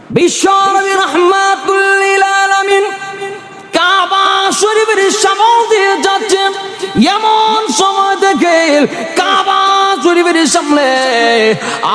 বিশ্বনবী রাহমাতুল লিল আলামিন কাবা শরীফের সামনে দিয়ে যাচ্ছেন। এমন সময় দেখে কাবা শরীফের সামনে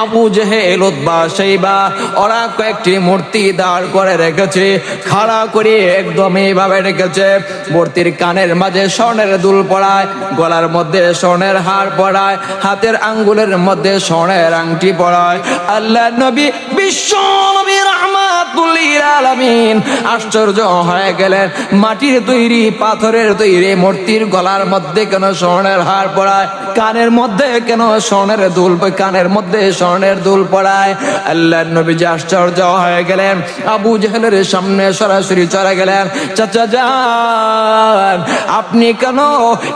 আবু জেহেল, উতবা, শাইবা ওরা কয়েকটি মূর্তি দাঁড় করে রেখেছে, খাড়া করে একদম এইভাবে রেখেছে। মূর্তির কানের মাঝে স্বর্ণের দুল পরায়, গলার মধ্যে স্বর্ণের হার পরায়, হাতের আঙ্গুলের মধ্যে স্বর্ণের আংটি পরায়। আল্লাহ নবী বিশ্ব নবী রাহমাতুল লিল আলামিন আশ্চর্য হয়ে গেলেন, মাটির তৈরি, পাথরের তৈরি মূর্তির গলার মধ্যে কেন স্বর্ণের হার পরায়, কানের মধ্যে কেন স্বর্ণের দুল, কানের মধ্যে স্বর্ণের দুল পরায়। আল্লাহর নবী যে আশ্চর্য হয়ে গেলেন, আবু জেহেলের সামনে সরাসরি চলে গেলেন, চাচা যান, আপনি কেন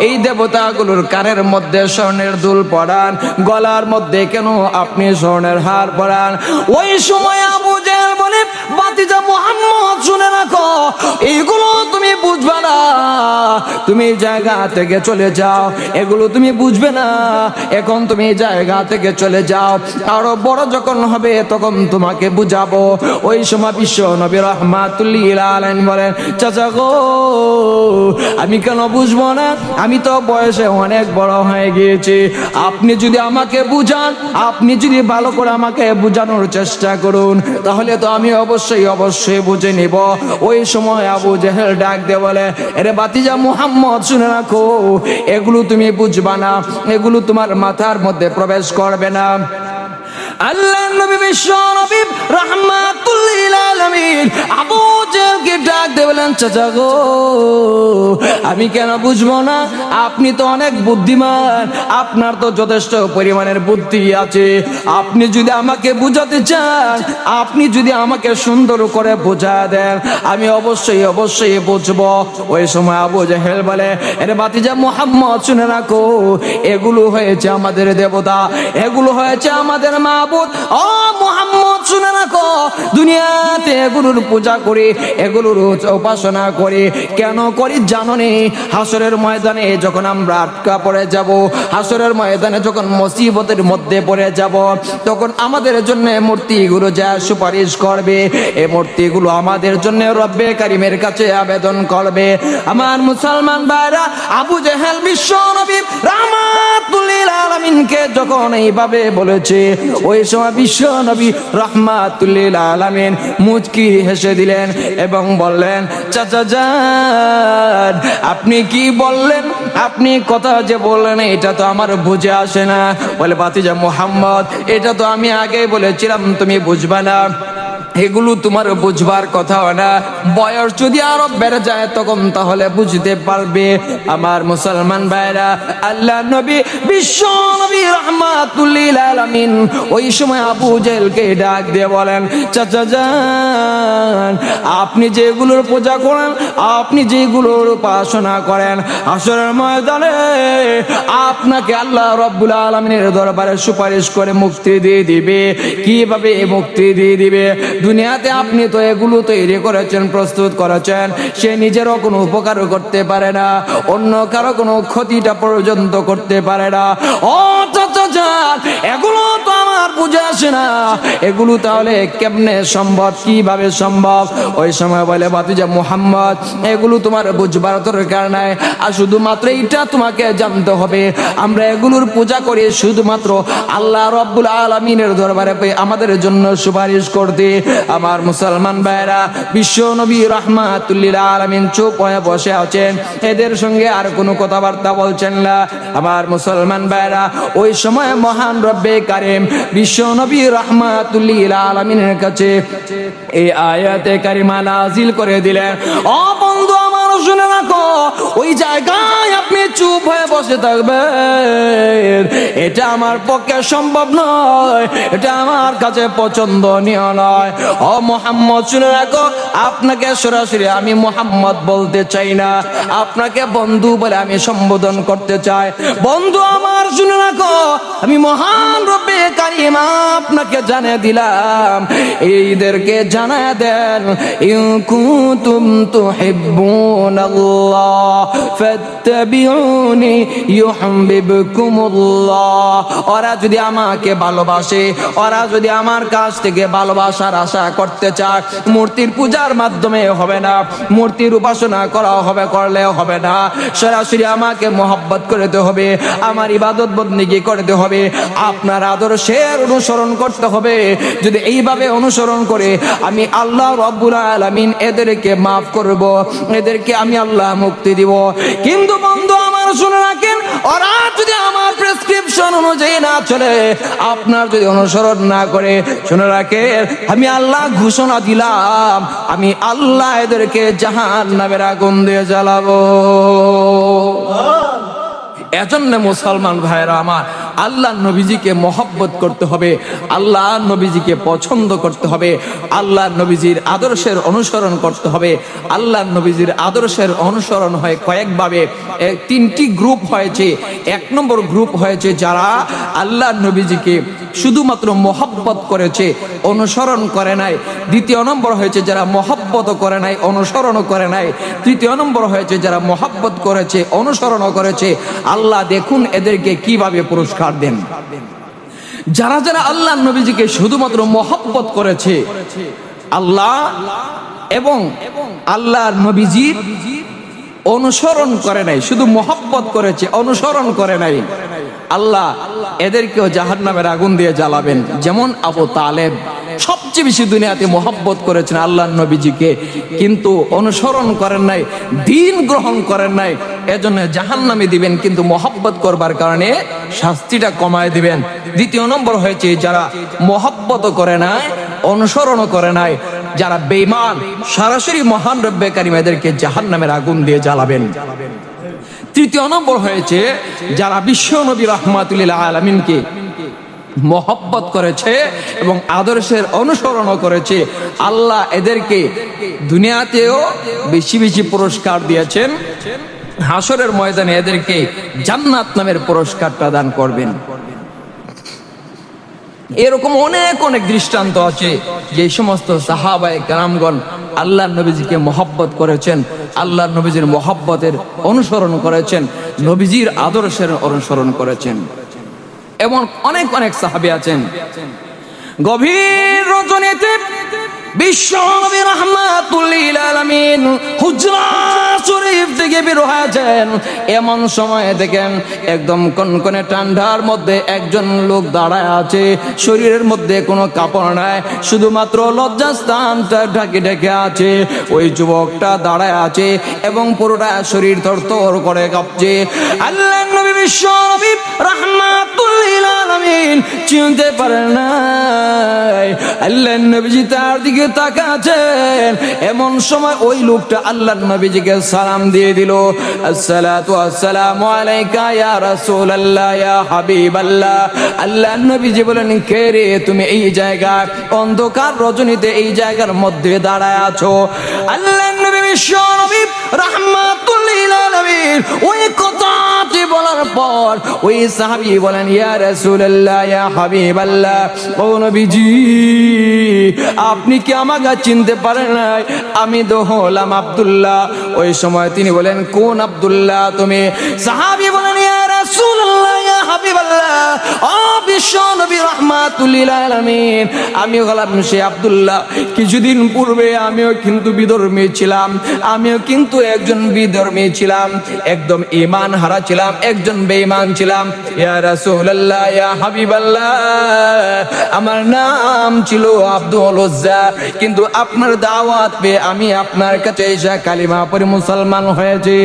এই দেবতাগুলোর কানের মধ্যে স্বর্ণের দুল পরান, গলার মধ্যে কেন আপনি স্বর্ণের হার পরান? ওই সময় আবু জেহেল বলে, বাতিজা মুহাম্মদ শুনে রাখো, এইগুলো তুমি বুঝবে না, তুমি জায়গা থেকে চলে যাও, এগুলো তুমি বুঝবে না, এখন তুমি জায়গা থেকে চলে যাও, আরো বড় যখন হবে তখন তোমাকে বুঝাবো। ওই সময় বিশ্ব নবী রাহমাতুল লিল আলামিন বলেন, চাচা গো, আমি কেন বুঝবো না, আমি তো বয়সে অনেক বড় হয়ে গিয়েছি, আপনি যদি আমাকে বুঝান, আপনি যদি ভালো করে আমাকে বুঝানোর চেষ্টা করুন, তাহলে তো আমি অবশ্যই বুঝে নিব। ওই সময় আবু জেহেল ডাক দিয়ে বলে, আরে বাতিজা মুহাম্মদ শুনে রাখো, এগুলো তুমি বুঝবা না, এগুলো তোমার মাথার মধ্যে প্রবেশ করবে না। আল্লাহর নবী বিশ্ব নবী রাহমাতুল লিল আলামিন আবু জেহেলকে ডাক দিয়ে বলেন, চাচা গো, আমি কেন বুঝবো না, আপনি তো অনেক বুদ্ধিমান, আপনার তো যথেষ্ট পরিমাণের বুদ্ধি আছে, আপনি যদি আমাকে বুঝাতে চান, আপনি যদি আমাকে সুন্দর করে বোঝা দেন, আমি অবশ্যই বুঝবো। ওই সময় আবু জেহেল বলে, আরে বাতিজা মুহাম্মদ শুনে রাখো, এগুলো হয়েছে আমাদের দেবতা, এগুলো হয়েছে আমাদের মাবুদ। ও মুহাম্মদ শুনে রাখো, দুনিয়াতে এগুলোর পূজা করি, এগুলোর উপাসনা করি, কেন করি জানো নি? হাসরের ময়দানে যখন আমরা আটকা পড়ে যাব, হাসরের ময়দানে যখন মুসিবতের মধ্যে পড়ে যাব, তখন আমাদের জন্য মূর্তিগুলো যা সুপারিশ করবে, এই মূর্তিগুলো আমাদের জন্য রব্বে কারিমের কাছে আবেদন করবে। আমার মুসলমান ভাইরা, আবু জেহেল বিশ্ব নবী রাহমাতুল লিল আলামিনকে যখন এইভাবে বলেছে, ওই সময় বিশ্ব নবী রাহমাতুল লিল আলামিন মুচকি হেসে দিলেন এবং বললেন, চাচা যান, আপনি কি বললেন, আপনি কথা যে বললেন এটা তো আমার বুঝে আসে না। বলে, বাতিজা মুহাম্মদ, এটা তো আমি আগেই বলেছিলাম তুমি বুঝবা না, এগুলো তোমার বুঝবার কথা না, বয়স যদি আরো বেড়ে যায় তখন তাহলে বুঝতে পারবে। আমার মুসলমান ভাইরা, আল্লাহ নবী বিশ্ব নবী রাহমাতুল লিল আলামিন ওই সময় আবু জেহেলকে ডাক দিয়ে বলেন, চাচা যান, আপনি যেগুলোর পূজা করেন, আপনি যেগুলোর উপাসনা করেন, হাসরের ময়দানে আপনাকে আল্লাহ রাব্বুল আলামিনের দরবারে সুপারিশ করে মুক্তি দিয়ে দিবে। কিভাবে মুক্তি দিয়ে দিবে? দুনিয়াতে আপনি তো এগুলো তৈরি করেছেন, প্রস্তুত করেছেন, সে নিজেরও কোনো উপকার করতে পারে না, অন্য কারো কোনো ক্ষতিটা পর্যন্ত করতে পারে না। ও চাচা যান, এগুলো তো আমার বুঝে আসে না, এগুলো তাহলে কেমনে সম্ভব, কিভাবে সম্ভব? ওই সময় বলে, বাতিজা মুহাম্মদ, এগুলো তোমার বুঝবার দরকার নাই, আর শুধুমাত্র এটা তোমাকে জানতে হবে, আমরা এগুলোর পূজা করি শুধুমাত্র আল্লাহ রাব্বুল আলামিনের দরবারে আমাদের জন্য সুপারিশ করতে। আমার মুসলমান ভাইরা, বিশ্ব নবী রাহমাতুল লিল আলামিন চুপ হয়ে বসে আছেন, এদের সঙ্গে আর কোনো কথাবার্তা বলছেন না। আমার মুসলমান ভাইরা, ওই সময় মহান রব্বে কারিম বিশ্ব নবী রাহমাতুল লিল আলামিনের কাছে এই আয়াতে কারিমা নাজিল করে দিলেন। ও বন্ধু আমার, শুনে রাখো, ওই জায়গায় আপনি চুপ হয়ে বসে থাকবেন, এটা আমার পক্ষে সম্ভব নয়, এটা আমার কাছে পছন্দনীয় নয়। ও মুহাম্মদ শুনে রাখো, আপনাকে সরাসরি আমি মুহাম্মদ বলতে চাই না, আপনাকে বন্ধু বলে আমি সম্বোধন করতে চাই। বন্ধু আমার শুনে রাখো, আমি মহান রব্বে কারিম আপনাকে জানিয়ে দিলাম, এইদেরকে জানায় দেন, ইন কুনতুম তুহিব্বুন তুহিব্বুনাল্লাহ ফাত্তাবিউনি ইউহিব্বুকুমুল্লাহ। ওরা যদি আমাকে ভালোবাসে, ওরা যদি আমার কাছ থেকে ভালোবাসার আশা করতে চায়, মূর্তির পূজার মাধ্যমে হবে না, মূর্তির উপাসনা করা হবে করলেও হবে না, সরাসরি আমাকে মহব্বত করতে হবে, আমার ইবাদত বন্দেগী করতে হবে, আপনার আদর্শের অনুসরণ করতে হবে। যদি এইভাবে অনুসরণ করে আমি আল্লাহ রাব্বুল আলামিন এদেরকে মাফ করব, এদেরকে আমি আল্লাহ মুক্তি দিব। কিন্তু বন্ধু আমার শুনে রাখেন, ওরা যদি আমার প্রেসক্রিপশন অনুযায়ী না চলে, আপনার যদি অনুসরণ না করে, শুনে রাখেন আমি আল্লাহ ঘোষণা দিলাম, আমি আল্লাহ এদেরকে জাহান্নামের আগুন দিয়ে জ্বালাবো। এজন্য মুসলমান ভাইরা আমার, আল্লাহ নবীজিকে মহব্বত করতে হবে, আল্লাহ নবীজিকে পছন্দ করতে হবে, আল্লাহ নবীজির আদর্শের অনুসরণ করতে হবে। আল্লাহ নবীজির আদর্শের অনুসরণ হয় কয়েকভাবে, তিনটি গ্রুপ হয়েছে। এক নম্বর গ্রুপ হয়েছে যারা আল্লাহ নবীজিকে শুধুমাত্র মহব্বত করেছে, অনুসরণ করে নাই। দ্বিতীয় নম্বর হয়েছে যারা মহব্বত করে নাই, অনুসরণও করে নাই। তৃতীয় নম্বর হয়েছে যারা মহব্বত করেছে, অনুসরণও করেছে। আল্লাহ দেখুন এদেরকে কিভাবে পুরস্কার দেন। যারা যারা আল্লাহ নবীজিকে শুধুমাত্র মহব্বত করেছে, আল্লাহ এবং আল্লাহর নবীজির অনুসরণ করে নাই, শুধু মহব্বত করেছে, অনুসরণ করে নাই, আল্লাহ এদেরকেও জাহান্নামের আগুন দিয়ে জ্বালাবেন। যেমন আবু তালেব সবচেয়ে বেশি দুনিয়াতে মহব্বত করেছেন আল্লাহর নবীজিকে, কিন্তু অনুসরণ করেন নাই, দ্বীন গ্রহণ করেন নাই, এজন্য জাহান্নামে দিবেন, কিন্তু মহব্বত করবার কারণে শাস্তিটা কমায় দিবেন। দ্বিতীয় নম্বর হয়েছে যারা মহব্বত করে নাই, অনুসরণও করে নাই, যারা বেঈমান, সরাসরি মহান রব্বে কারীম এদেরকে জাহান্নামের আগুন দিয়ে জ্বালাবেন। তৃতীয় নম্বর হয়েছে যারা বিশ্ব নবী রাহমাতুল লিল আলামিনকে মহব্বত করেছে এবং আদর্শের অনুসরণও করেছে, আল্লাহ এদেরকে দুনিয়াতেও বেশি বেশি পুরস্কার দিয়েছেন, হাসরের ময়দানে এদেরকে জান্নাত নামের পুরস্কারটা দান করবেন। এরকম অনেক অনেক দৃষ্টান্ত আছে যে সমস্ত সাহাবায়ে কেরামগণ আল্লাহর নবীজিকে মহব্বত করেছেন, আল্লাহর নবীজির মহব্বতের অনুসরণ করেছেন, নবীজির আদর্শের অনুসরণ করেছেন। এমন অনেক অনেক সাহাবী আছেন, গভীর রজনীতে বিশ্ব নবী রাহমাতুল লিল আলামিন হুজরা শরীফ থেকে বের হয়েছেন। এমন সময় দেখেন একদম কনকনে ঠান্ডার মধ্যে একজন লোক দাঁড়ায় আছে, শরীরের মধ্যে কোনো কাপড় নাই, শুধুমাত্র লজ্জাস্থানটা ঢাকে ঢেকে আছে। ওই যুবকটা দাঁড়ায় আছে এবং পুরোটা শরীর থরথর করে কাঁপছে। আল্লাহর নবী বিশ্ব নবী রাহমাতুল লিল আলামিন চিনতে পারেন না, আল্লাহর নবীজি তার দিকে তাকাচ্ছেন। এমন সময় ওই লোকটা আল্লাহর নবীজিকে সালাম দিয়ে দিল, আসসালাতু আসসালামু আলাইকা ইয়া রাসূলুল্লাহ ইয়া হাবিবাল্লাহ। আল্লাহর নবীজি বলেন, কে রে তুমি এই জায়গায় অন্ধকার রজনীতে এই জায়গার মধ্যে দাঁড়ায় আছো? আল্লাহর নবী বিশ্ব নবী রাহমাতুল লিল আলামিন ওই কথাটি বলার পর ওই সাহাবী বলেন, ইয়া রাসূলুল্লাহ ইয়া হাবিবাল্লাহ, ও নবীজি আপনি কি আমাকে চিনতে পারেন নাই? আমি তো হলাম আব্দুল্লাহ। ওই সময় তিনি বলেন, কোন আব্দুল্লাহ তুমি? সাহাবী বলেন, ইয়া রাসূলুল্লাহ ইয়া হাবিবাল্লাহ, ও বিশ্ব নবী রাহমাতুল লিল আলামিন, আমি হলাম সে আব্দুল্লাহ। কিছুদিন পূর্বে আমিও কিন্তু বিধর্মী ছিলাম, আমিও কিন্তু একজন বিধর্মী ছিলাম, একদম ঈমান হারা ছিলাম, একজন বেঈমান ছিলাম। ইয়া রাসূলুল্লাহ ইয়া হাবিবাল্লাহ, আমার নাম ছিল আব্দুল উজ্জা, কিন্তু আপনার দাওয়াত পেয়ে আমি আপনার কাছে এসে কালিমা পড়ে মুসলমান হয়েছি,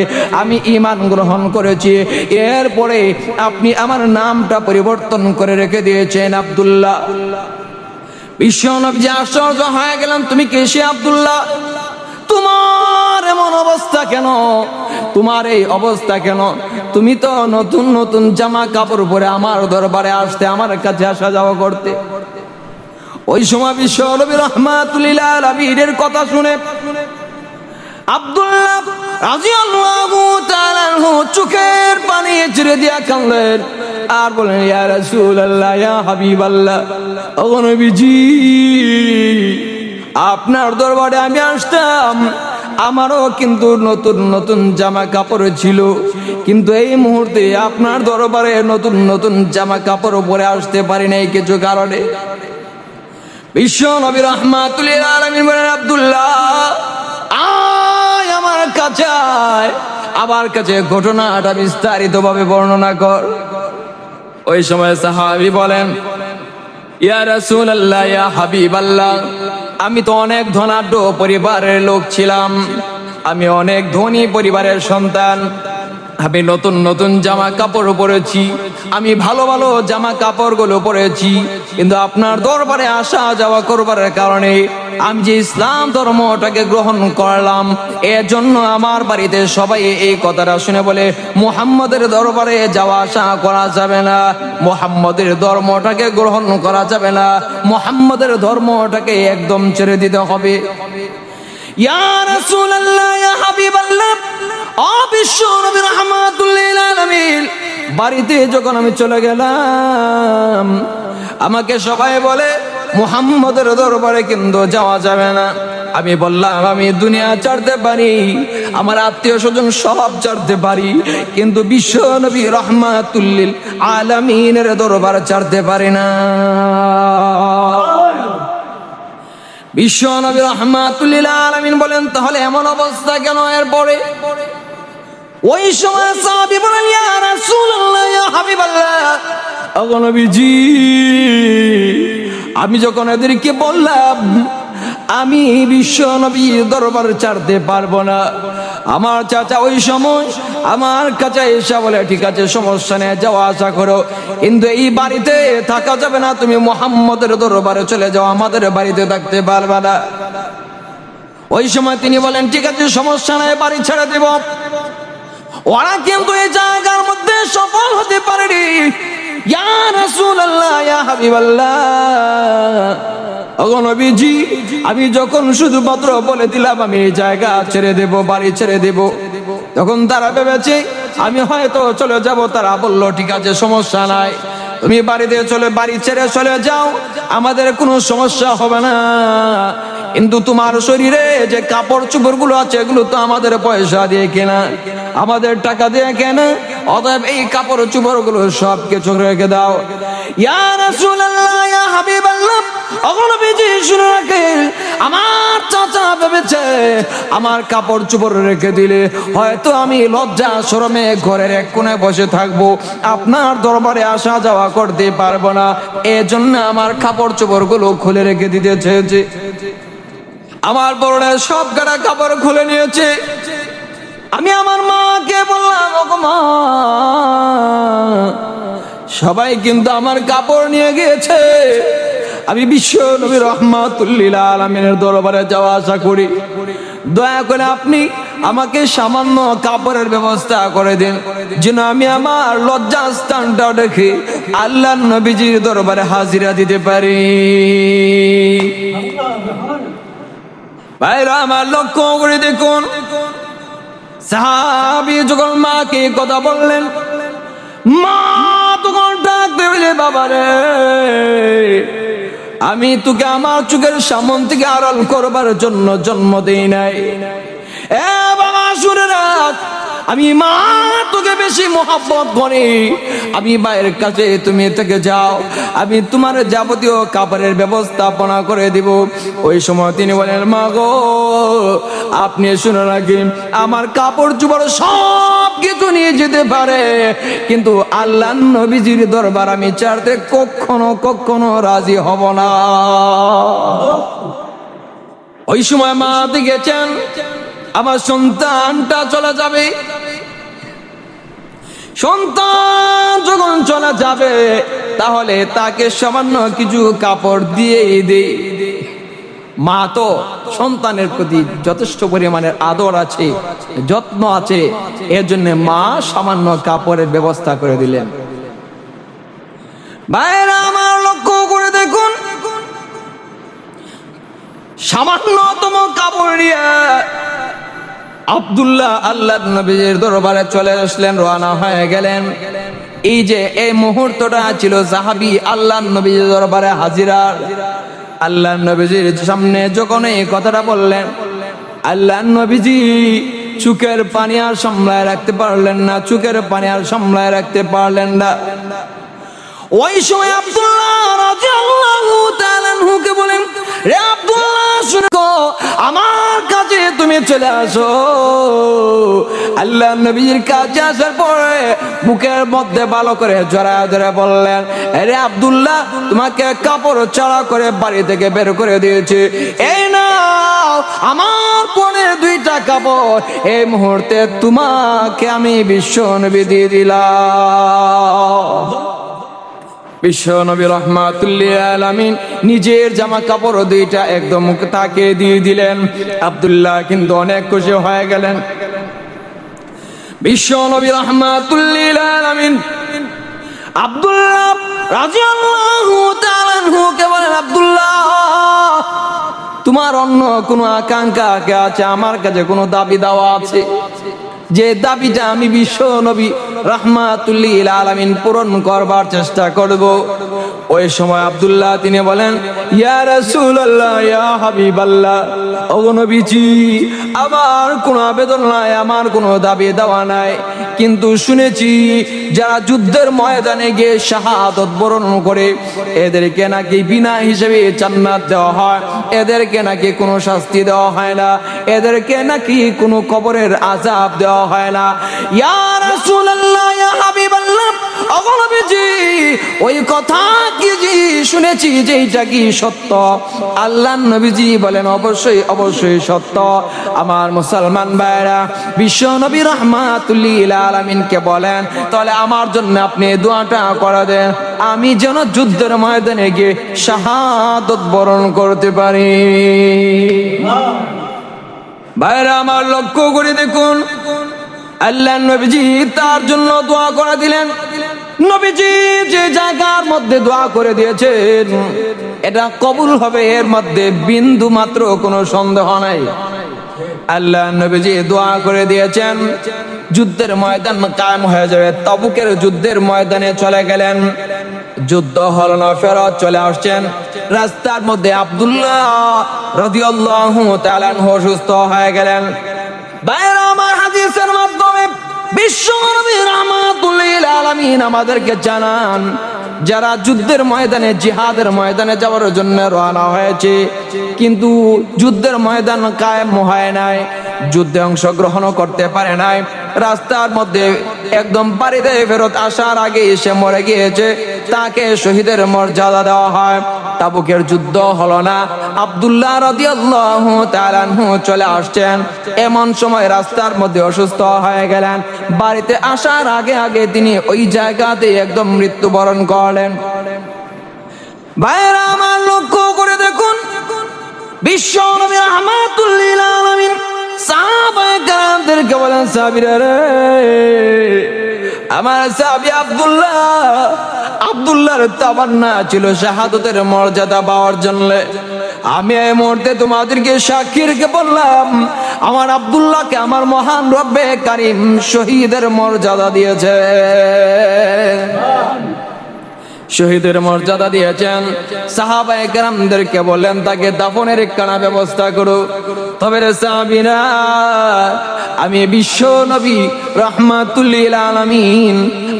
আমি ঈমান গ্রহণ করেছি। এরপরে আপনি আমার নামটা পরিবর্তন করে রেখে দিয়েছেন আব্দুল্লাহ। বিশ্বনবী আশ্চর্য হয়ে গেলেন, তুমি কে সে আব্দুল্লাহ? তোমার এমন অবস্থা কেন? তোমার এই অবস্থা কেন? তুমি তো নতুন নতুন জামা কাপড় পরে আমার দরবারে আসতে, আমার কাছে আসা যাওয়া করতে। ওই সময় বিশ্ব নবী রাহমাতুল লিল আলামিনের কথা শুনে আব্দুল্লাহ রাদিয়াল্লাহু তাআলা আনহু চোখের পানি ছেড়ে দিয়া কাঁদলেন আর বলেন, ইয়া রাসূলুল্লাহ ইয়া হাবিবাল্লাহ, ও নবীজি আপনার দরবারে আমি আসতাম, আমারও কিন্তু নতুন নতুন জামা কাপড় ছিল, কিন্তু এই মুহূর্তে আপনার দরবারে নতুন নতুন জামা কাপড় পরে আসতে পারি নাই কিছু কারণে। বিশ্ব নবী রাহমাতুল লিল আলামিন বলেন, আব্দুল্লাহ আয় আমার কাছে আয়, আমার কাছে ঘটনাটা বিস্তারিত ভাবে বর্ণনা কর। ওই সময় সাহাবী বলেন, ইয়া রাসূলুল্লাহ, ইয়া হাবিবাল্লাহ, আমি তো অনেক ধনাঢ্য পরিবারের লোক ছিলাম, আমি অনেক ধনী পরিবারের সন্তান, আমি নতুন নতুন জামা কাপড় পরেছি, আমি ভালো ভালো জামা কাপড়গুলো পরেছি, কিন্তু আপনার দরবারে আসা যাওয়া করবার কারণে আমি যে ইসলাম ধর্মটাকে গ্রহণ করলাম, এর জন্য আমার বাড়িতে সবাই এই কথাটা শুনে বলে, মুহাম্মদের দরবারে যাওয়া আসা করা যাবে না, মুহাম্মদের ধর্মটাকে গ্রহণ করা যাবে না, মুহাম্মদের ধর্মটাকে একদম ছেড়ে দিতে হবে। ইয়া রাসূলুল্লাহ, ইয়া হাবিবাল্লাহ, ও বিশ্ব নবী রাহমাতুল লিল আলামিন, বাড়িতে যখন আমি চলে গেলাম আমাকে সবাই বলে মুহাম্মদের দরবারে কিন্তু যাওয়া যাবে না। আমি বললাম আমি দুনিয়া ছাড়তে পারি, আমার আত্মীয় স্বজন সব ছাড়তে পারি, কিন্তু বিশ্ব নবী রাহমাতুল লিল আলামিনের দরবার ছাড়তে পারি না। বিশ্ব নবী রাহমাতুল লিল আলামিন বলেন, তাহলে এমন অবস্থা কেন? এরপরে ওই সময় সাহাবী বলেন, ইয়া রাসূলুল্লাহ, ইয়া হাবিবাল্লাহ, ওগো নবীজি, আমি যখন এদেরকে বললাম আমি বিশ্ব নবী দরবার ছাড়তে পারবো না, আমার চাচা ওই সময় আমার কাছে এসে বলে, ঠিক আছে সমস্যা নেই, যাওয়া আসা করো, কিন্তু এই বাড়িতে থাকা যাবে না, তুমি মুহাম্মদের দরবারে চলে যাও, আমাদের বাড়িতে থাকতে পারবে না। ওই সময় তিনি বলেন, ঠিক আছে সমস্যা নেই, বাড়ি ছেড়ে দেব। ওরা কিন্তু এই জায়গার মধ্যে সফল হতে পারেনি। ইয়া রাসূলুল্লাহ, ইয়া হাবিবাল্লাহ, ওগো নবীজি, আমি যখন শুধুমাত্র বলে দিলাম আমি এই জায়গা ছেড়ে দেব, বাড়ি ছেড়ে দেব, তখন তারা ভেবেছে আমি হয়তো চলে যাব। তারা বলল, ঠিক আছে সমস্যা নাই, তুমি বাড়িতে বাড়ি ছেড়ে চলে যাও, আমাদের কোনো সমস্যা হবে না, কিন্তু তোমার শরীরে যে কাপড় চোপড় গুলো আছে এগুলো তো আমাদের পয়সা দিয়ে কেনা, আমাদের টাকা দিয়ে কেনা, অতএব এই কাপড় চোপড় গুলো সব কিছু রেখে দাও। ইয়া রাসূলুল্লাহ, ইয়া হাবিবাল্লাহ, ওগো নবীজি শুনে রাখেন, আমার চাচা ভেবেছে আমার কাপড় চোপড় রেখে দিলে হয়তো আমি লজ্জা শরমে ঘরের এক কোণে বসে থাকবো, আপনার দরবারে আসা যাওয়া করতে পারবো না, এজন্য আমার কাপড় চোপড় গুলো খুলে রেখে দিতে চেয়েছে। আমার পরনের সব গাড়া কাপড় খুলে নিয়েছে। আমি আমার মাকে বললাম, ওগো মা, সবাই কিন্তু আমার কাপড় নিয়ে গিয়েছে, আমি বিশ্ব নবী রাহমাতুল লিল আলামিনের দরবারে যাওয়া আসা করি, দয়া করে আপনি আমাকে সামান্য কাপড়ের ব্যবস্থা করে দিন, যেন আমি আমার লজ্জা স্থানটা দেখে আল্লাহর নবীজির দরবারে হাজিরা দিতে পারি। ভাইরা আমার, লক্ষ্য করে দেখুন, সাহাবী যখন মাকে কথা বললেন, মা তখন ডাকতে বলে, বাবা রে, আমি তোকে আমার চোখের সামনে থেকে আড়াল করবার জন্য জন্ম দেই নাই। এ বাবা শুনে রাখ, আমি মা তোকে বেশি মহব্বত করি, আমি মায়ের কাছে তুমি থেকে যাও, আমি তোমার যাবতীয় কাপড়ের ব্যবস্থাপনা করে দিব। ওই সময় তিনি বলেন, মা গো, আপনি শুনে রাখেন, আমার কাপড় চোপড় সব কিছু নিয়ে যেতে পারে, কিন্তু আল্লাহ নবীজির দরবার আমি ছাড়তে কখনো রাজি হব না। ওই সময় মা দেখেছেন আমার সন্তানটা চলে যাবে, সন্তান যখন চলে যাবে তাহলে তাকে সামান্য কিছু কাপড় দিয়ে দেই। মা তো সন্তানের প্রতি যথেষ্ট পরিমাণের আদর আছে, যত্ন আছে, এর জন্য মা সামান্য কাপড়ের ব্যবস্থা করে দিলেন। ভাইরা আমার, লক্ষ্য করে দেখুন, সামান্যতম কাপড় নিয়ে আব্দুল্লাহ আল্লাহর নবীর দরবারে চলে আসলেন, রওনা হয়ে গেলেন। এই যে এই মুহূর্তটা ছিল সাহাবী আল্লাহর নবীর দরবারে হাজিরা। আল্লাহর নবীর সামনে যখন এই কথাটা বললেন, আল্লাহর নবীজি চোখের পানি আর সামলায় রাখতে পারলেন না, চোখের পানি আর সামলায় রাখতে পারলেন না। ওই সময় আব্দুল্লাহ রাদিয়াল্লাহু তাআলা আনহুকে বলেন, রে আব্দুল্লাহ শুনো, আমার কাছে তুমি চলে আসো। আল্লাহর নবীর কাছে আসার পরে বুকের মধ্যে ভালো করে জড়ায় ধরে বললেন, রে আব্দুল্লাহ, তোমাকে কাপড় ছাড়া করে বাড়ি থেকে বের করে দিয়েছে, এই নাও আমার পরে 2টা কাপড়, এই মুহূর্তে তোমাকে আমি বিশ্ব নবী দিয়ে দিলাম। বিশ্ব নবী রাহমাতুল লিল আলামিন নিজের জামা কাপড় 2টা একদম তাকে দিয়ে দিলেন। আব্দুল্লাহ কিন্তু অনেক খুশি হয়ে গেলেন। বিশ্ব নবী রাহমাতুল লিল আলামিন আব্দুল্লাহ রাদিয়াল্লাহু তাআলা আনহুকে বলেন, আব্দুল্লাহ, তোমার অন্য কোনো আকাঙ্ক্ষা কে আছে? আমার কাছে কোনো দাবি দেওয়া আছে? যে দাবিটা আমি বিশ্ব নবী রাহমাতুল লিল আলামিন পূরণ করবার চেষ্টা করব। ওই সময় আব্দুল্লাহ তিনি বলেন, ইয়া রাসূলুল্লাহ, ইয়া হাবিবাল্লাহ, ওগো নবীজি, আমার কোনো আবেদন নাই, আমার কোনো দাবি দেওয়া নাই, কিন্তু শুনেছি যারা যুদ্ধের ময়দানে গিয়ে শাহাদাত বরণ করে এদেরকে নাকি বিনা হিসেবে জান্নাত দেওয়া হয়, এদেরকে নাকি কোনো শাস্তি দেওয়া হয় না, এদেরকে নাকি কোনো কবরের আযাব দেওয়া হয় না। ইয়া রাসূলুল্লাহ, ইয়া হাবিবাল্লাহ, ওগো নবীজি, ওই কথা কি জি শুনেছি যে এটা কি সত্য? আল্লাহর নবীজি বলেন, অবশ্যই অবশ্যই সত্য। আমার মুসলমান ভাইরা বিশ্ব নবী রাহমাতুল লিল আলামিনকে বলেন, তাহলে আমার জন্য আপনি দোয়াটা করে দেন, আমি যেন যুদ্ধের ময়দানে গিয়ে শাহাদাত বরণ করতে পারি। ভাইরা আমার, লক্ষ্য করে দেখুন, আল্লাহর নবীজি তার জন্য দোয়া করে দিলেন। নবীজি যে জায়গার মধ্যে দোয়া করে দিয়েছেন এটা কবুল হবে, এর মধ্যে বিন্দু মাত্র কোনো সন্দেহ নাই। আল্লাহর নবীজি দোয়া করে দিয়েছেন, যুদ্ধের ময়দান কায়েম হয়ে যাবে। তাবুকের যুদ্ধের ময়দানে চলে গেলেন, যুদ্ধ হল না, ফেরত চলে আসছেন। রাস্তার মধ্যে আব্দুল্লাহ রাদিয়াল্লাহু তাআলা আনহু অসুস্থ হয়ে গেলেন। বাইরে আমার হাদিসের মাধ্যমে বিশ্ব নবী রাহমাতুল লিল আলামিন আমাদেরকে জানান, যারা যুদ্ধের ময়দানে জিহাদের ময়দানে যাওয়ার জন্য রওনা হয়েছে কিন্তু যুদ্ধের ময়দান কায়েম হয় নাই, যুদ্ধে অংশগ্রহণ করতে পারে নাই, রাস্তার মধ্যে একদম বাড়িতে ফেরত আসার আগে এসে মরে গিয়েছে, তাকে শহীদের মর্যাদা দেওয়া হয়। তাবুকের যুদ্ধ হলো না, আব্দুল্লাহ রাদিয়াল্লাহু তাআলা আনহু চলে আসছেন, এমন সময় রাস্তার মধ্যে অসুস্থ হয়ে গেলেন। বাড়িতে আসার আগে আগে তিনি ওই জায়গাতে একদম মৃত্যুবরণ করলেন। ভাইরা আমার, লক্ষ্য করে দেখুন, বিশ্ব নবী রাহমাতুল লিল আলামিন সাহাবায়ে কেরামদেরকে বলেন, সাহাবীরা রে, আমার সাহাবী আব্দুল্লাহর তামান্না ছিল শাহাদাতের মর্যাদা পাওয়ার জন্য। আমি এই মুহূর্তে তোমাদেরকে সাক্ষী রেখে বললাম, আমার আব্দুল্লাহকে আমার মহান রব্বে কারীম শহীদের মর্যাদা দিয়েছে, শহীদের মর্যাদা দিয়েছেন। সাহাবায়ে কেরামদেরকে বললেন, তাকে দাফনের একখানা ব্যবস্থা করো। তবে রে সাহাবীরা, আমি বিশ্ব নবী রাহমাতুল লিল আলামিন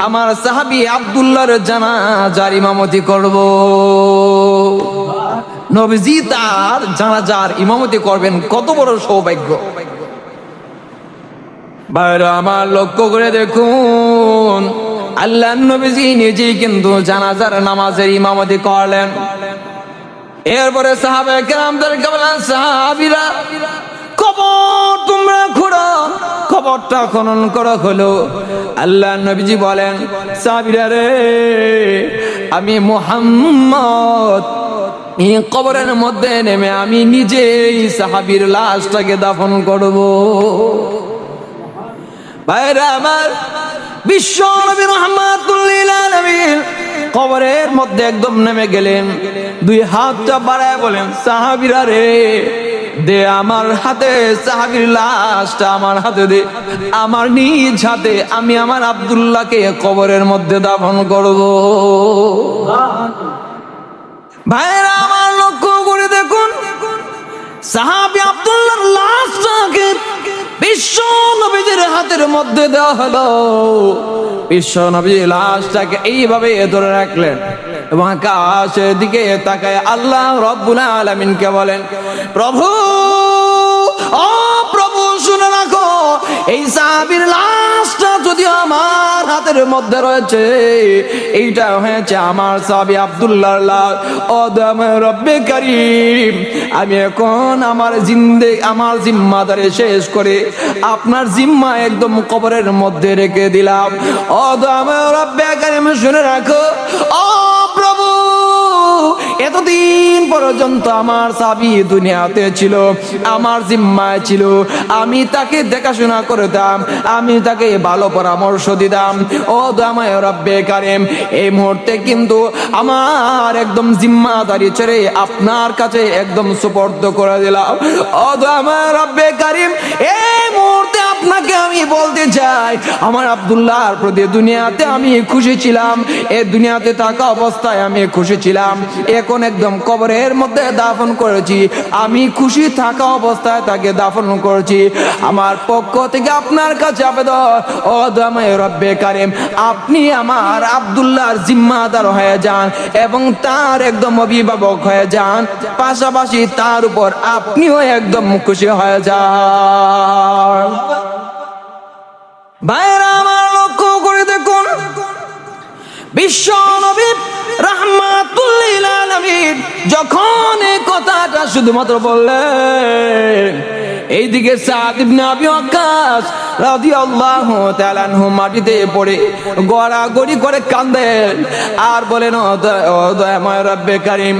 আমার সাহাবী আব্দুল্লাহর জানাজার ইমামতি করব। নবীজি তার জানাজার ইমামতি করবেন, কত বড় সৌভাগ্য। ভাইরা আমার, লক্ষ্য করে দেখুন, আল্লাহর নবীজি নিজেই কিন্তু জানাজার নামাজের ইমামতি করলেন। এরপরে সাহাবায়ে কেরামদেরকে বললেন, সাহাবীরা, কবর তোমরা খুঁড়ো। কবরটা খনন করা হলো। আল্লাহর নবীজি বলেন, সাহাবীরা রে, আমি মুহাম্মদ এই কবরের মধ্যে নেমে আমি নিজেই সাহাবীর লাশটাকে দাফন করব। ভাইরা আমার, বিশ্ব নবী রাহমাতুল লিল আলামিন কবরের মধ্যে একদম নেমে গেলেন, 2 হাতটা বাড়ায় বলেন, সাহাবীরা রে, দে আমার হাতে সাহাবীর লাশটা, আমার হাতে দে, আমার নিজ হাতে আমি আমার আব্দুল্লাহকে কবরের মধ্যে দাফন করব। ভাইরা আমার, লক্ষ্য করে দেখুন, সাহাবী আব্দুল্লাহর লাশটাকে বিশ্ব নবীর হাতের মধ্যে দেওয়া হলো। বিশ্ব নবীর লাশটাকে এইভাবে ধরে রাখলেন এবং আকাশের দিকে তাকায় আল্লাহ রাব্বুল আলামিনকে বলেন, প্রভু, ও প্রভু, শুনে রাখো, এই সাহাবীর লাশটা যদি আমার হাতের মধ্যে রয়েছে, এইটা হয়েছে আমার সাহাবী আব্দুল্লাহর লাশ। ও দয়াময় রব্বে কারীম, আমি এখন আমার জিম্মাদারি শেষ করে আপনার জিম্মা একদম কবরের মধ্যে রেখে দিলাম। ও দয়াময় রব্বে কারীম, শুনে রাখো, ও প্রভু, এতদিন পর্যন্ত আমার সাহাবী দুনিয়াতে ছিল, আমার জিম্মায় ছিল, আমি তাকে দেখাশোনা করতাম, আমি তাকে ভালো পরামর্শ দিতাম। ও দয়াময় রব্বে কারীম, এই মুহূর্তে কিন্তু আমার একদম জিম্মাদারি ছেড়ে আপনার কাছে একদম সুপর্দ করে দিলাম। ও দয়াময় রব্বে কারীম, এই মুহূর্তে আপনাকে আমি বলতে চাই, আমার আব্দুল্লাহর প্রতি দুনিয়াতে আমি খুশি ছিলাম, এই দুনিয়াতে থাকা অবস্থায় আমি খুশি ছিলাম, এখন একদম কবরের মধ্যে দাফন করেছি, আমি খুশি থাকা অবস্থায় তাকে দাফন করেছি। আমার পক্ষ থেকে আপনার কাছে আবেদন, ও দয়াময় রব্বে কারীম, আপনি আমার আব্দুল্লাহর জিম্মাদার হয়ে যান এবং তার একদম অভিভাবক হয়ে যান, পাশাপাশি তার উপর আপনিও একদম খুশি হয়ে যান। ভাইরা আমার, লক্ষ্য করে দেখুন, বিশ্ব নবী রাহমাতুল লিল আলামিন যখন এই কথাটা শুধুমাত্র বললেন, এইদিকে সাদ ইবনে আবি ওয়াক্কাস রাদিয়াল্লাহু তাআলা আনহু মাটিতে পড়ে গড়াগড়ি করে কাঁদেন আর বলেন, ও দয়াময় রব্বে কারীম,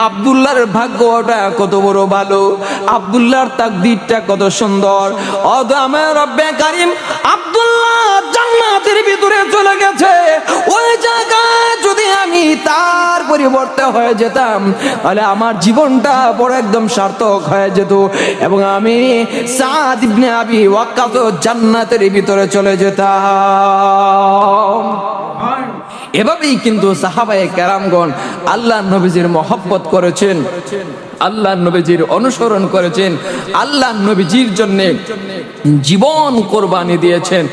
আব্দুল্লাহর ভাগ্যটা কত বড় ভালো, আব্দুল্লাহর তাকদীরটা কত সুন্দর। ও দয়াময় রব্বে কারীম, আব্দুল্লাহ জান্নাতের ভিতরে চলে গেছে, ওই জায়গায় যদি আমি তার পরিবর্তে হয়ে যেতাম, তাহলে আমার জীবনটা বড় একদম সার্থক হয়ে যেত এবং আমি সাদ ইবনে আবি ওয়াক্কাস জান্নাতের ভিতরে চলে যেতাম। এভাবেই কিন্তু সাহাবায়ে কেরামগণ আল্লাহ নবীজির মহব্বত করেছেন, আল্লাহ নবীজির অনুসরণ করেছেন, আল্লাহ নবীজির জন্য জীবন কোরবানি দিয়েছেন,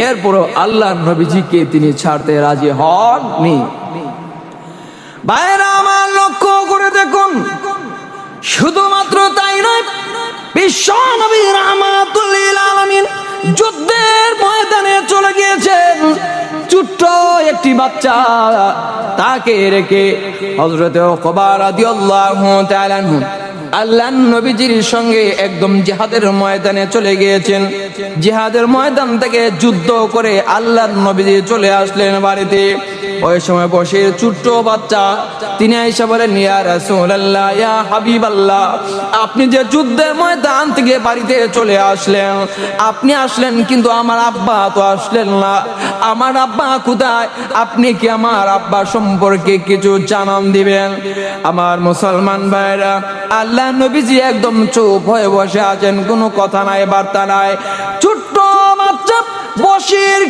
এরপরও আল্লাহ নবীজিকে তিনি ছাড়তে রাজি হননি। ভাইরা আমার, লক্ষ্য করে দেখুন, শুধুমাত্র তাই নয়, বিশ্ব নবী রাহমাতুল লিল আলামিন যুদ্ধের ময়দানে চলে গিয়েছেন। ছোট্ট একটি বাচ্চা তাকে রেখে হযরত উকবা রাদিয়াল্লাহু তাআলা আনহু আল্লাহ নবীজির সঙ্গে একদম জিহাদের ময়দানে চলে গিয়েছেন। জিহাদের ময়দান থেকে যুদ্ধ করে আল্লাহ নবীজি চলে আসলেন বাড়িতে। ওই সময় বসে ছোট্ট বাচ্চা তিনি আয়েশা বলেন, ইয়া রাসূলুল্লাহ, ইয়া হাবিবাল্লাহ, আপনি যে যুদ্ধের ময়দান থেকে বাড়িতে চলে আসলেন, আপনি আসলেন কিন্তু আমার আব্বা তো আসলেন না, আমার আব্বা কোথায়? আপনি কি আমার আব্বা সম্পর্কে কিছু জানান দিবেন? আমার মুসলমান ভাইরা, আল্লাহ নবীজি একদম চুপ হয়ে বসে আছেন, কোনো কথা নাই, বার্তা নাই। ছোট্ট বাচ্চা বসির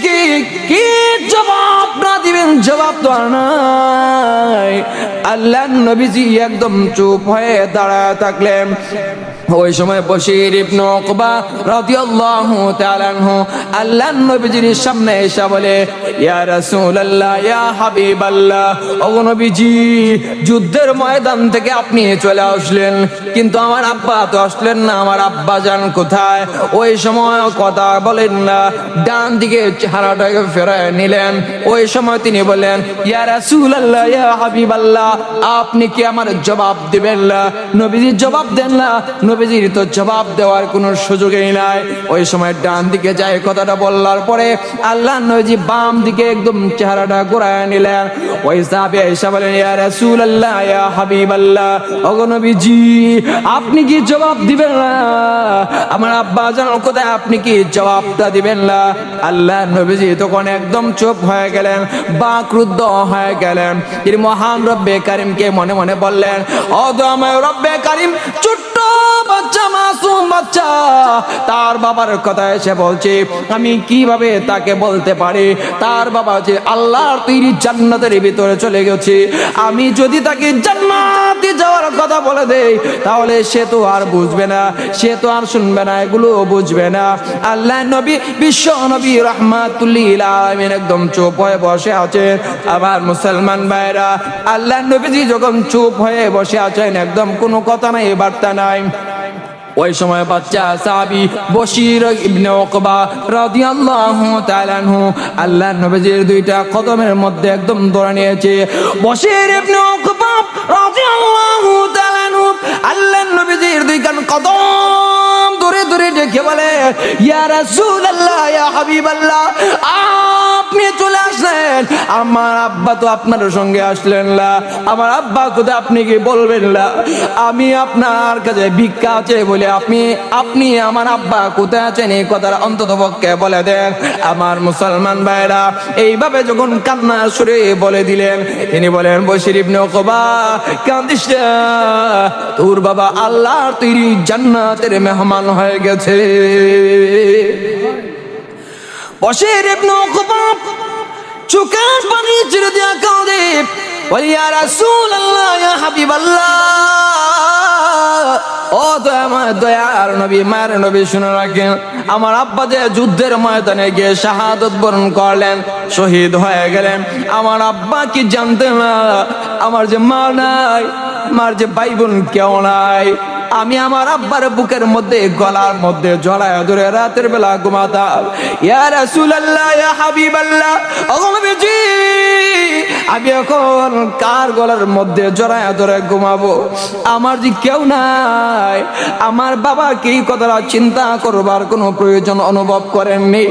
কি জবাব না দিবেন, জবাব তো নাই। আল্লাহ নবীজি একদম চুপ হয়ে দাঁড়ায় থাকলেন। ওই সময় বশির ইবনে উকবা রাদিয়াল্লাহু তাআলা আনহু আল্লাহ নবীজির সামনে এসে বলে, ইয়া রাসূলুল্লাহ, ইয়া হাবিবাল্লাহ, ও নবীজি, যুদ্ধের ময়দান থেকে আপনি চলে আসলেন কিন্তু আমার আব্বা তো আসলেন না, আমার আব্বা যান কোথায়? ওই সময় কথা বলেন না, ডান দিকে চেহারাটাকে ফেরায় নিলেন। ওই সময় তিনি বললেন, ইয়া রাসূলুল্লাহ, ইয়া হাবিবাল্লাহ, আপনি কি আমার জবাব দিবেন না? নবীজি জবাব দেন না, নবীজির তো জবাব দেওয়ার কোনো সুযোগই নাই। ওই সময় ডান দিকে যায় কথাটা বলার পরে আল্লাহ নবীজি বাম দিকে একদম চেহারাটা ঘোরায় নিলেন। ওই সাহাবী এসে বলেন, ইয়া রাসূলুল্লাহ, ইয়া হাবিবাল্লাহ, ওগো নবীজি, আপনি কি জবাব দিবেন না? আমার আব্বা জান কোথায়, আপনি কি জবাবটা দিবেন না? আল্লাহ নবীজি তখন একদম চুপ হয়ে গেলেন, বাকরুদ্ধ হয়ে গেলেন। তিনি মহান রব্বে কারীমকে মনে মনে বললেন, ও দয়াময় রব্বে কারীম, ছোট্ট বাচ্চা মাসুম বাচ্চা তার বাবার কথা এসে বলছে, আমি কিভাবে তাকে বলতে পারি তার বাবা যে আল্লাহর তৈরি জান্নাতের ভিতরে চলে গেছে, আমি যদি তাকে জান্নাতে যাওয়ার কথা বলে দেই তাহলে সে তো আর বুঝবে না, সে তো আর শুনবে না, এগুলো বুঝবে না। আল্লাহ নবী বিশ্ব নবী রাহমাতুল লিল আলামিন একদম চুপ হয়ে বসে আছেন। আবার মুসলমান ভাইরা, আল্লাহ নবীজি যখন চুপ হয়ে বসে আছেন, একদম কোনো কথা নাই, বার্তা নাই, ওই সময় বাচ্চা সাহাবী বশির ইবনে উকবা রাদিয়াল্লাহু তাআলা আনহু আল্লাহ নবীজির দুইটা কদমের মধ্যে একদম ধরে নিয়েছে। বশির ইবনে উকবা রাদিয়াল্লাহু তাআলা আনহু আল্লাহ নবীজির দুই কদম ধরে ধরে ডেকে বলে, ইয়া রাসূলুল্লাহ, ইয়া হাবিবাল্লাহ, আপনি চলে আসলেন, আমার আব্বা তো আপনার সঙ্গে আসলেন না, আমার আব্বা কোথায় আপনি কি বলবেন না? আমি আপনার কাছে ভিক্ষা আছে বলে আপনি আমার আব্বা কোথায় আছেন এই কথাটা অন্তত পক্ষে বলে দেন। আমার মুসলমান ভাইরা এইভাবে যখন কান্না সুরে বলে দিলেন, তিনি বলেন, বশির ইবনে উকবা, কাঁদিস না, তোর বাবা আল্লাহর তৈরি জান্নাতের মেহমান হয়ে গেছে। বশির ইবনে উকবা চোখের পানি ছেড়ে দিয়া কাঁদে, বলে, ইয়া রাসূলুল্লাহ, ইয়া হাবিবাল্লাহ, ও দয়ার নবী, মায়ের নবী, শুনে রাখেন, আমার আব্বা যে যুদ্ধের ময়দানে গিয়ে শাহাদত বরণ করলেন, শহীদ হয়ে গেলেন, আমার আব্বা কি জানতেন না আমার যে মা নাই, আমার যে ভাই বোন কেউ নাই? আমি আমার আব্বার বুকের মধ্যে গলার মধ্যে জড়ায় ধরে রাতের বেলা ঘুমাতাম। ইয়া রাসূলুল্লাহ, ইয়া হাবিবাল্লাহ, ও নবীজি, আমি এখন কার গলার মধ্যে জড়ায় ধরে ঘুমাবো? আমার যে কেউ নাই। আমার বাবা কি কথাটা চিন্তা করবার কোনো প্রয়োজন অনুভব করেননি।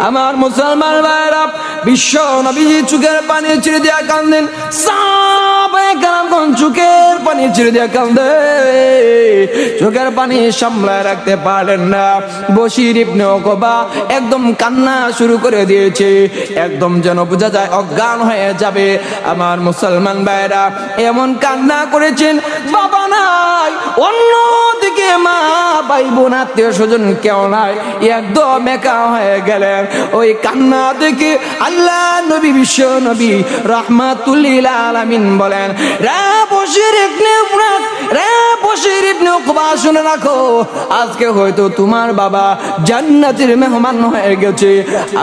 আমার মুসলমান ভাইরা, বিশ্ব নবীজি চোখের পানি ছেড়ে দিয়া কান্দেন, সাহাবায়ে কেরামগণ চোখের পানি ছেড়ে দিয়া কান্দে, চোখের পানি সামলায় রাখতে পারলেন না। বশির ইবনে উকবা একদম কান্না শুরু করে দিয়েছে, একদম যেন বোঝা যায় অজ্ঞান হয়ে যাবে। আমার মুসলমান ভাইরা এমন কান্না করেছেন, বাবা নাই, অন্যদিকে মা, ভাই বোন, আত্মীয় স্বজন কেউ নাই, একদম একা হয়ে গেলেন। ওই কান্না দেখে আল্লাহ নবী বিশ্ব নবী রাহমাতুল লিল আলামিন বলেন, রে বশির ইবনে উকবা, রে বশির ইবনে উকবা, শুনে রাখো, আজকে হয়তো তোমার বাবা জান্নাতের মেহমান হয়ে গেছে।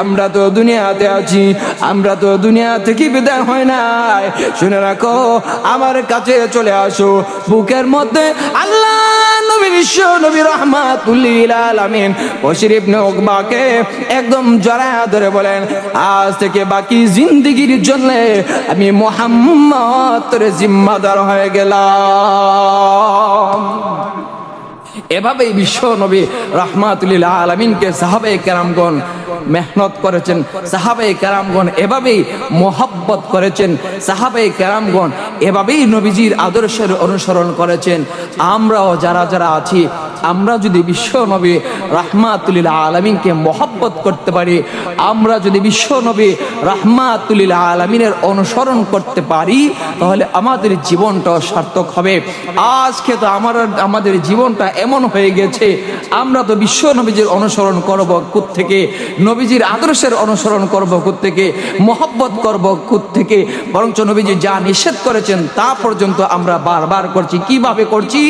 আমরা তো দুনিয়াতে আছি, আমরা তো দুনিয়া থেকে বিদায় হয় নাই। শুনে রাখো, আমার কাছে চলে আসো। বুকের মধ্যে আল্লাহ নবী বিশ্ব নবী রাহমাতুল লিল আলামিন বশির ইবনে উকবাকে একদম জড়ায়া ধরে বলেন, আজ থেকে বাকি জিন্দেগির জন্য আমি মুহাম্মদ তোর জিম্মাদার হয়ে গেলাম। এভাবেই বিশ্ব নবী রাহমাতুল লিল আলামিনকে সাহাবায়ে কেরামগণ মেহনত করেছেন, সাহাবায়ে কেরামগণ এভাবেই মোহাব্বত করেছেন, সাহাবায়ে কেরামগণ এভাবেই নবীজির আদর্শের অনুসরণ করেছেন। আমরাও যারা যারা আছি, আমরা যদি বিশ্ব নবী রাহমাতুল লিল আলামিনকে মোহাব্বত করতে পারি, আমরা যদি বিশ্ব নবী রাহমাতুল লিল আলামিনের অনুসরণ করতে পারি, তাহলে আমাদের জীবনটা সার্থক হবে। আজকে তো আমাদের জীবনটা এমন হয়ে গেছে, আমরা তো বিশ্ব নবীজির অনুসরণ করব কোত্থেকে, নবীজির আদর্শের অনুসরণ করব কোত্থেকে, মোহাব্বত করব কোত্থেকে? বরঞ্চ নবীজি যা নিষেধ করেছেন তা পর্যন্ত আমরা বারবার করছি। কিভাবে করছি?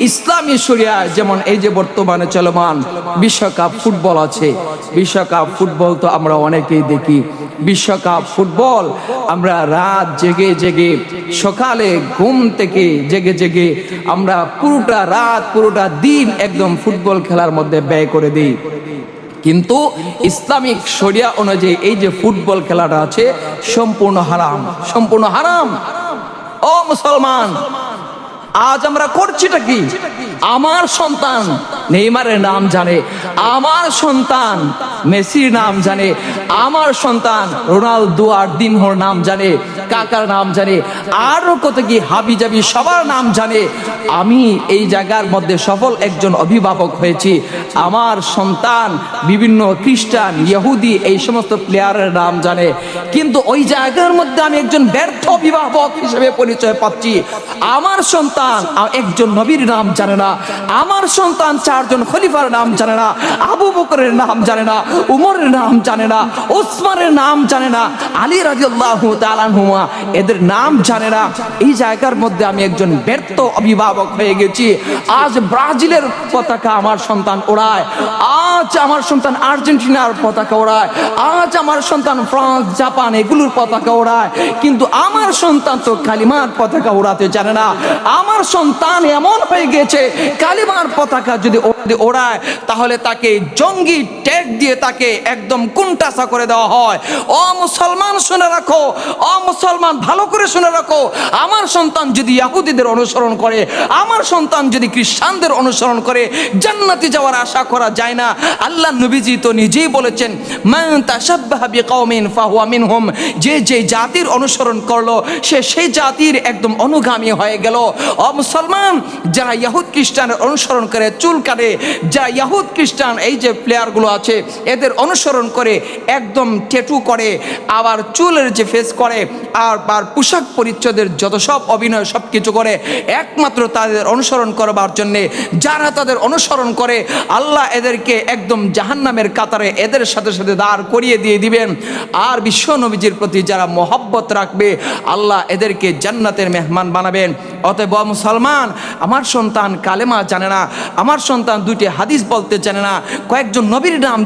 ইসলামী শরিয়া, যেমন এই যে বর্তমানে চলমান বিশ্বকাপ ফুটবল আছে, বিশ্বকাপ ফুটবল তো আমরা অনেকেই দেখি। বিশ্বকাপ ফুটবল আমরা রাত জেগে জেগে, সকালে ঘুম থেকে জেগে জেগে আমরা পুরোটা রাত পুরোটা দিন একদম ফুটবল খেলার মধ্যে ব্যয় করে দিই। কিন্তু ইসলামিক শরিয়া অনুযায়ী এই যে ফুটবল খেলাটা আছে সম্পূর্ণ হারাম, সম্পূর্ণ হারাম। ও মুসলমান, আজ আমরা করছিটা কি? আমার সন্তান নেইমারের নাম জানে, আমার সন্তান মেসির নাম জানে, আমার সন্তান রোনালদো আর দিনহোর নাম জানে, কাকার নাম জানে, আরো কত কি হাবি জাবি সবার নাম জানে। আমি এই জায়গার মধ্যে সফল একজন অভিভাবক হয়েছি, আমার সন্তান বিভিন্ন খ্রিস্টান, ইহুদি এই সমস্ত প্লেয়ারের নাম জানে, কিন্তু ওই জায়গার মধ্যে আমি একজন ব্যর্থ অভিভাবক হিসেবে পরিচয় পাচ্ছি। আমার সন্তান একজন নবীর নাম জানে না, আমার সন্তান চারজন খলিফার নাম জানে না, আবু বকরের নাম জানে না, উমরের নাম জানে না, ওসমানের নাম জানে না, আলী রাদিয়াল্লাহু তাআলা আনহু এদের নাম জানে না। এই জায়গার মধ্যে আমি একজন ব্যর্থ অভিভাবক হয়ে গেছি। আজ ব্রাজিলের পতাকা আমার সন্তান ওড়ায়, আজ আমার সন্তান আর্জেন্টিনার পতাকা ওড়ায়, আজ আমার সন্তান ফ্রান্স, জাপান এগুলোর পতাকা ওড়ায়, কিন্তু আমার সন্তান তো কালিমার পতাকা ওড়াতে জানে না। আমার সন্তান এমন হয়ে গেছে, কালিমার পতাকা যদি ওড়ায় তাহলে তাকে জঙ্গি ট্যাগ দিয়ে তাকে একদম কুণ্ঠাসা করে দেওয়া হয়। ও মুসলমান শুনে রাখো, ও মুসলমান ভালো করে শুনে রাখো, আমার সন্তান যদি ইহুদিদের অনুসরণ করে, আমার সন্তান যদি খ্রিস্টানদের অনুসরণ করে, জান্নাতে যাওয়ার আশা করা যায় না। আল্লাহ নবীজি তো নিজেই বলেছেন, মান তাশাব্বাহা বিকওমিন ফাহুয়া মিনহুম, যে যে জাতির অনুসরণ করলো সে সেই জাতির একদম অনুগামী হয়ে গেল। ও মুসলমান, যারা ইহুদ খ্রিস্টানের অনুসরণ করে চুল কাটে, যারা ইহুদ খ্রিস্টান এই যে প্লেয়ারগুলো আছে এদের অনুসরণ করে একদম ট্যাটু করে, আবার চুলের যে ফেস করে, আর পোশাক পরিচ্ছদের যত সব অভিনয় সব কিছু করে একমাত্র তাদের অনুসরণ করবার জন্যে, যারা তাদের অনুসরণ করে আল্লাহ এদেরকে একদম জাহান্নামের কাতারে এদের সাথে সাথে দাঁড় করিয়ে দিয়ে দিবেন। আর বিশ্ব নবীজির প্রতি যারা মহব্বত রাখবে আল্লাহ এদেরকে জান্নাতের মেহমান বানাবেন। অতএব মুসলমান, আমার সন্তান কালেমা জানে না, আমার সন্তান দুইটি হাদিস বলতে জানে না, কয়েকজন নবীর নাম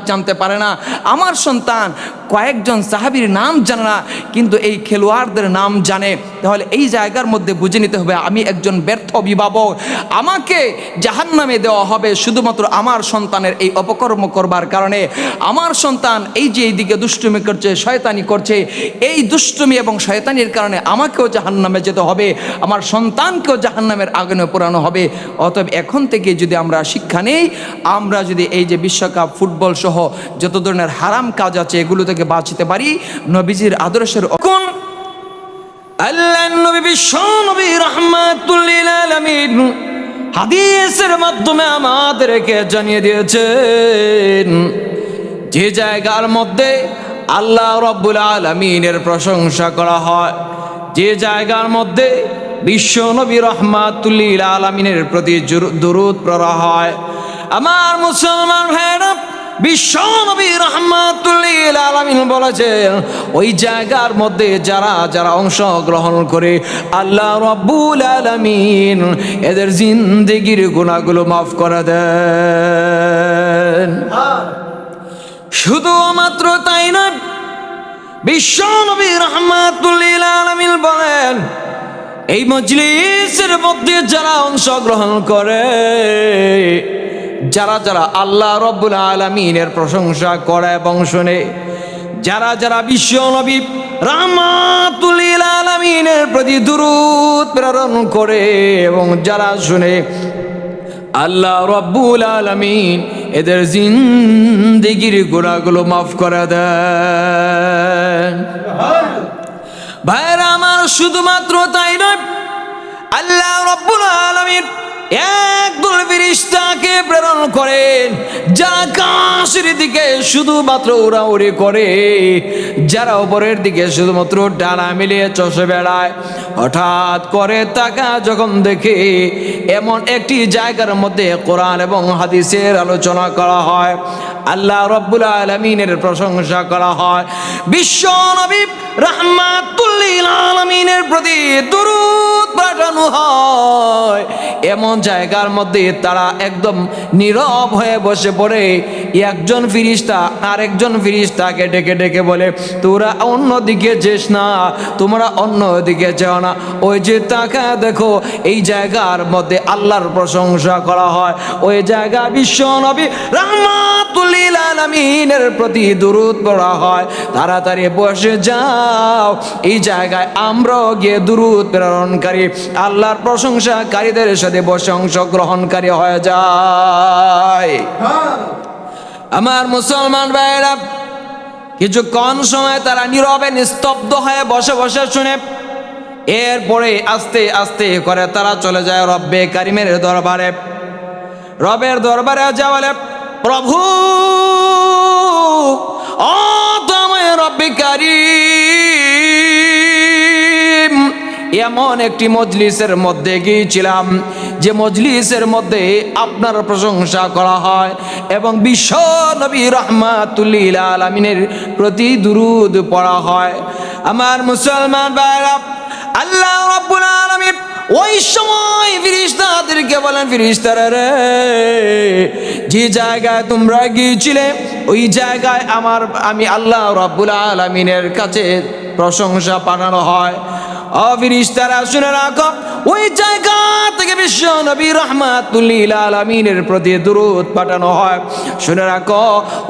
জানতে পারে না, আমার সন্তান কয়েকজন সাহাবীর নাম জানে না, কিন্তু এই খেলোয়াড়দের নাম জানে, তাহলে এই জায়গার মধ্যে বুঝে নিতে হবে আমি একজন ব্যর্থ অভিভাবক। আমাকে জাহান্নামে দেওয়া হবে শুধুমাত্র আমার সন্তানের এই অপকর্ম করবার কারণে। আমার সন্তান এই যে এইদিকে দুষ্টুমি করছে, শয়তানি করছে, এই দুষ্টুমি এবং শয়তানির কারণে আমাকেও জাহান্নামে যেতে হবে, আমার সন্তানকেও জাহান্নামের আগুনে পোড়ানো হবে। অতএব এখন থেকে যদি আমরা শিক্ষা নেই, আমরা যদি এই যে বিশ্বকাপ, ফুটবল সহ যত ধরনের হারাম কাজ আছে এগুলো থেকে বাঁচতে পারি, নবীজির আদর্শের কোন আল্লাহ নবী বিশ্ব নবী রাহমাতুল লিল আলামিন হাদিসের মাধ্যমে আমাদেরকে জানিয়ে দিয়েছেন, যে জায়গার মধ্যে আল্লাহ রাব্বুল আলামিনের প্রশংসা করা হয়, যে জায়গার মধ্যে বিশ্ব নবী রাহমাতুল লিল আলামিনের প্রতি দরুদ পড়া হয়, আমার মুসলমান ভাইরা, বিশ্ব নবী রাহমাতুল লিল আলামিন বলেছেন ওই জায়গার মধ্যে যারা যারা অংশগ্রহণ করে আল্লাহ রাব্বুল আলামিন এদের জিন্দেগির গুনাহগুলো মাফ করে দেন। শুধুমাত্র তাই নয়, বিশ্ব নবী রাহমাতুল লিল আলামিন বলেন এই মজলিসের মধ্যে যারা অংশগ্রহণ করে, যারা যারা আল্লাহ রাব্বুল আলামিনের প্রশংসা করে এবং শুনে, যারা যারা বিশ্ব নবী রাহমাতুল লিল আলামিনের প্রতি দুরূদ প্রেরণ করে এবং যারা শুনে, আল্লাহ রাব্বুল আলামিন এদের জিন্দেগির গুনাহগুলো মাফ করে দেন। ভাইরা আমার, শুধুমাত্র তাই নয়, আল্লাহ রাব্বুল আলামিন একদল ফেরেশতাকে প্রেরণ করেন যারা আকাশের দিকে শুধুমাত্র উড়াউড়ি করে, যারা উপরের দিকে শুধুমাত্র ডানা মিলিয়ে চষে বেড়ায়। হঠাৎ করে তাকা যখন দেখে এমন একটি জায়গার মধ্যে কোরআন এবং হাদিসের আলোচনা করা হয়, আল্লাহ রাব্বুল আলামিনের প্রশংসা করা হয়, বিশ্ব নবী রাহমাতুল লিল আলামিনের প্রতি দরুদ পাঠানো হয়, এমন জায়গার মধ্যে তারা একদম নীরব হয়ে বসে পড়ে। একজন ফেরেশতা আরেকজন ফেরেশতাকে ডেকে ডেকে বলে, তোরা অন্য দিকে যেস না, তোমরা অন্য দিকে যেও না, ওই যে তাকা দেখো এই জায়গার মধ্যে আল্লাহর প্রশংসা করা হয়, ওই জায়গা বিশ্ব নবী রাহমাতুল লিল আলামিনের প্রতি দরুদ পড়া হয়। তাড়াতাড়ি বসে যাও, এই জায়গায় আমরাও গিয়ে দরুদ প্রেরণকারী আল্লাহর প্রশংসাকারীদের সাথে বসে অংশগ্রহণকারী হয়ে যায়। আমার মুসলমান ভাইরা, কিছুক্ষণ সময় তারা নীরবে নিস্তব্ধ হয়ে বসে বসে শুনে, এরপরে আস্তে আস্তে করে তারা চলে যায় রব্বে কারিমের দরবারে। রবের দরবারে যাওয়ালে, প্রভু ও তুমি রব্বে কারিম, এমন একটি মজলিসের মধ্যে গিয়েছিলাম যে মজলিসের মধ্যে আপনার প্রশংসা করা হয় এবং বিশ্ব নবী রাহমাতুল লিল আলামিনের প্রতি দুরূদ পড়া হয়। আমার মুসলমান ভাইরা, আল্লাহ রাব্বুল আলামিন ওই সময় ফেরেশতাদেরকে বলেন, ফেরেশতারা রে, যে জায়গায় তোমরা গিয়েছিলে ওই জায়গায় আমি আল্লাহ রাব্বুল আলামিনের কাছে প্রশংসা পাঠানো হয়। ও ফেরেশতারা শুনে রাখো, ওই জায়গা থেকে বিশ্ব নবী রাহমাতুল লিল আলামিনের প্রতি দুরূদ পাঠানো হয়। শুনে রাখো,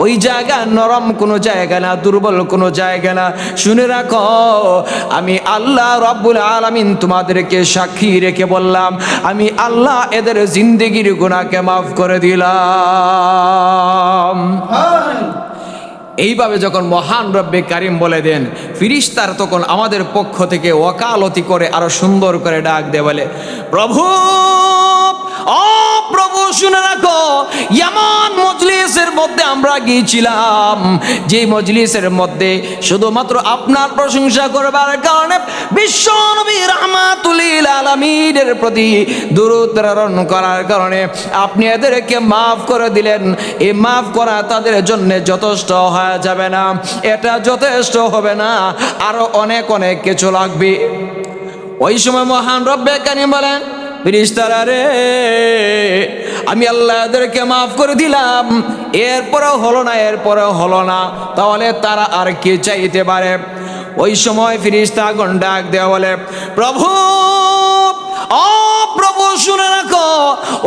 ওই জায়গা নরম কোনো জায়গা না, দুর্বল কোনো জায়গা না। শুনে রাখো, আমি আল্লাহ রাব্বুল আলামিন তোমাদেরকে সাক্ষী রেখে বললাম, আমি আল্লাহ এদের জিন্দেগির গুনাহকে মাফ করে দিলাম। এইভাবে যখন মহান রব্বে কারিম বলে দেন, ফেরেশতারা তখন আমাদের পক্ষ থেকে ওকালতি করে আরো সুন্দর করে ডাক দিয়ে বলে, প্রভু, ও প্রভু, শুনে রাখো, এমন মজলিসের মধ্যে আমরা গিয়েছিলাম যে মজলিসের মধ্যে শুধুমাত্র আপনার প্রশংসা করবার কারণে বিশ্ব নবী রাহমাতুল লিল আলামিনের প্রতি দুরূদ প্রেরণ করার কারণে আপনি এদেরকে মাফ করে দিলেন। এই মাফ করা তাদের জন্য যথেষ্ট হয়ে যাবে না, এটা যথেষ্ট হবে না, আরো অনেক অনেক কিছু লাগবে। ওই সময় মহান রব্বে কারিম বলেন, ফেরেশতারা রে, আমি আল্লাহ এদেরকে মাফ করে দিলাম, এরপরেও হলো না, তাহলে তারা আর কি চাইতে পারে? ওই সময় ফেরেশতাগণ ডাক দেয়া বলে, প্রভু, ও প্রভু, শুনে রাখো,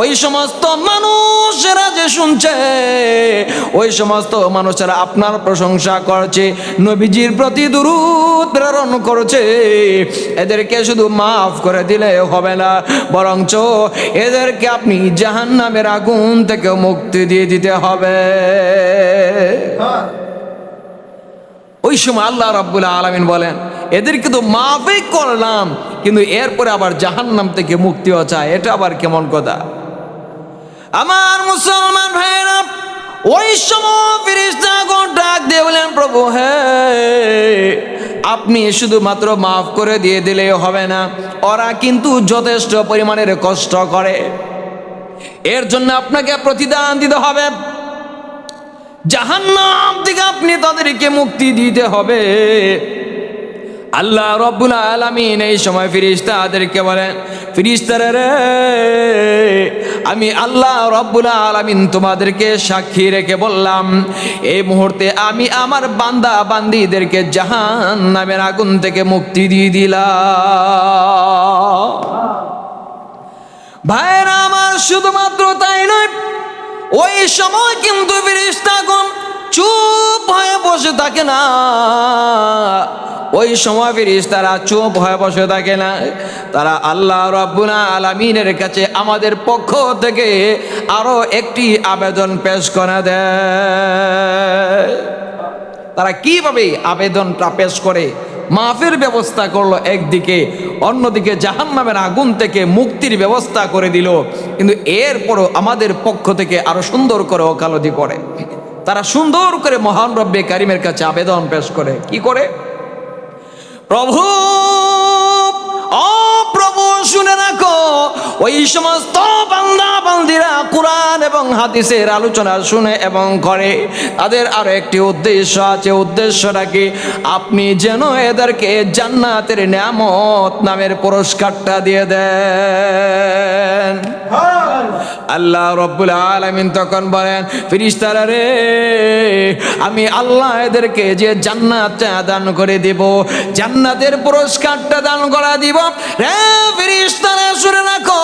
ওই সমস্ত মানুষেরা যে শুনছে, ওই সমস্ত মানুষেরা আপনার প্রশংসা করছে, নবীজির প্রতি দুরূদ প্রেরণ করছে, এদেরকে শুধু মাফ করে দিলে হবে না, বরঞ্চ এদেরকে আপনি জাহান্নামের আগুন থেকে মুক্তি দিয়ে দিতে হবে। ওই সময় আল্লাহ রাব্বুল আলামিন বলেন, এদেরকে তো মাফই করলাম, কিন্তু এরপরে আবার জাহান্নাম থেকে মুক্তিও চায়, এটা আবার কেমন কথা? আমার মুসলমান ভাইরা, ওই সময় ফেরেশতাগণ ডাক দিয়ে বলেন, প্রভু, হ্যাঁ, আপনি শুধুমাত্র মাফ করে দিয়ে দিলেই হবে না, ওরা কিন্তু যথেষ্ট পরিমাণের কষ্ট করে, এর জন্য আপনাকে প্রতিদান দিতে হবে, জাহান্নাম থেকে আপনি তাদেরকে মুক্তি দিতে হবে। আল্লাহ রাব্বুল আলামিন এই সময় ফেরেশতাদেরকে বলেন, ফেরেশতারা রে, আমি আল্লাহ রাব্বুল আলামিন তোমাদেরকে সাক্ষী রেখে বললাম, এই মুহূর্তে আমি আমার বান্দা বান্দীদেরকে জাহান্নামের আগুন থেকে মুক্তি দিয়ে দিলাম। ভাইরা আমার, শুধুমাত্র তাই নয়, ওই সময় কিন্তু ফেরেশতাগণ চুপ হয়ে বসে থাকে না। ওই সময় ফেরেশতারা চুপ হয়ে বসে থাকে না, তারা আল্লাহ রাব্বুল আলামিনের কাছে আমাদের পক্ষ থেকে আরো একটি আবেদন পেশ করে দেয়। তারা কিভাবে আবেদনটা পেশ করে? মাফের ব্যবস্থা করলো একদিকে, অন্যদিকে জাহান্নামের আগুন থেকে মুক্তির ব্যবস্থা করে দিল, কিন্তু এরপরও আমাদের পক্ষ থেকে আরো সুন্দর করে ওকালতি করে। তারা সুন্দর করে মহান রব্বে কারিমের কাছে আবেদন পেশ করে। কি করে? প্রভু, ও প্রভু, শুনে রাখো, ওই সমস্ত বান্দা বান্দিরা কুরআন এবং হাদিসের আলোচনা শুনে এবং করে, তাদের আরো একটি উদ্দেশ্য আছে। উদ্দেশ্যটা কি? আপনি যেন এদেরকে জান্নাতের নিয়ামত নামের পুরস্কারটা দিয়ে দেন। আল্লাহ রাব্বুল আলামিন তখন বলেন, ফেরেশতারা রে, আমি আল্লাহ এদেরকে যে জান্নাতটা দান করে দেব, জান্নাতের পুরস্কারটা দান করা দিব। রে ফেরেশতারা, শুনে রাখো,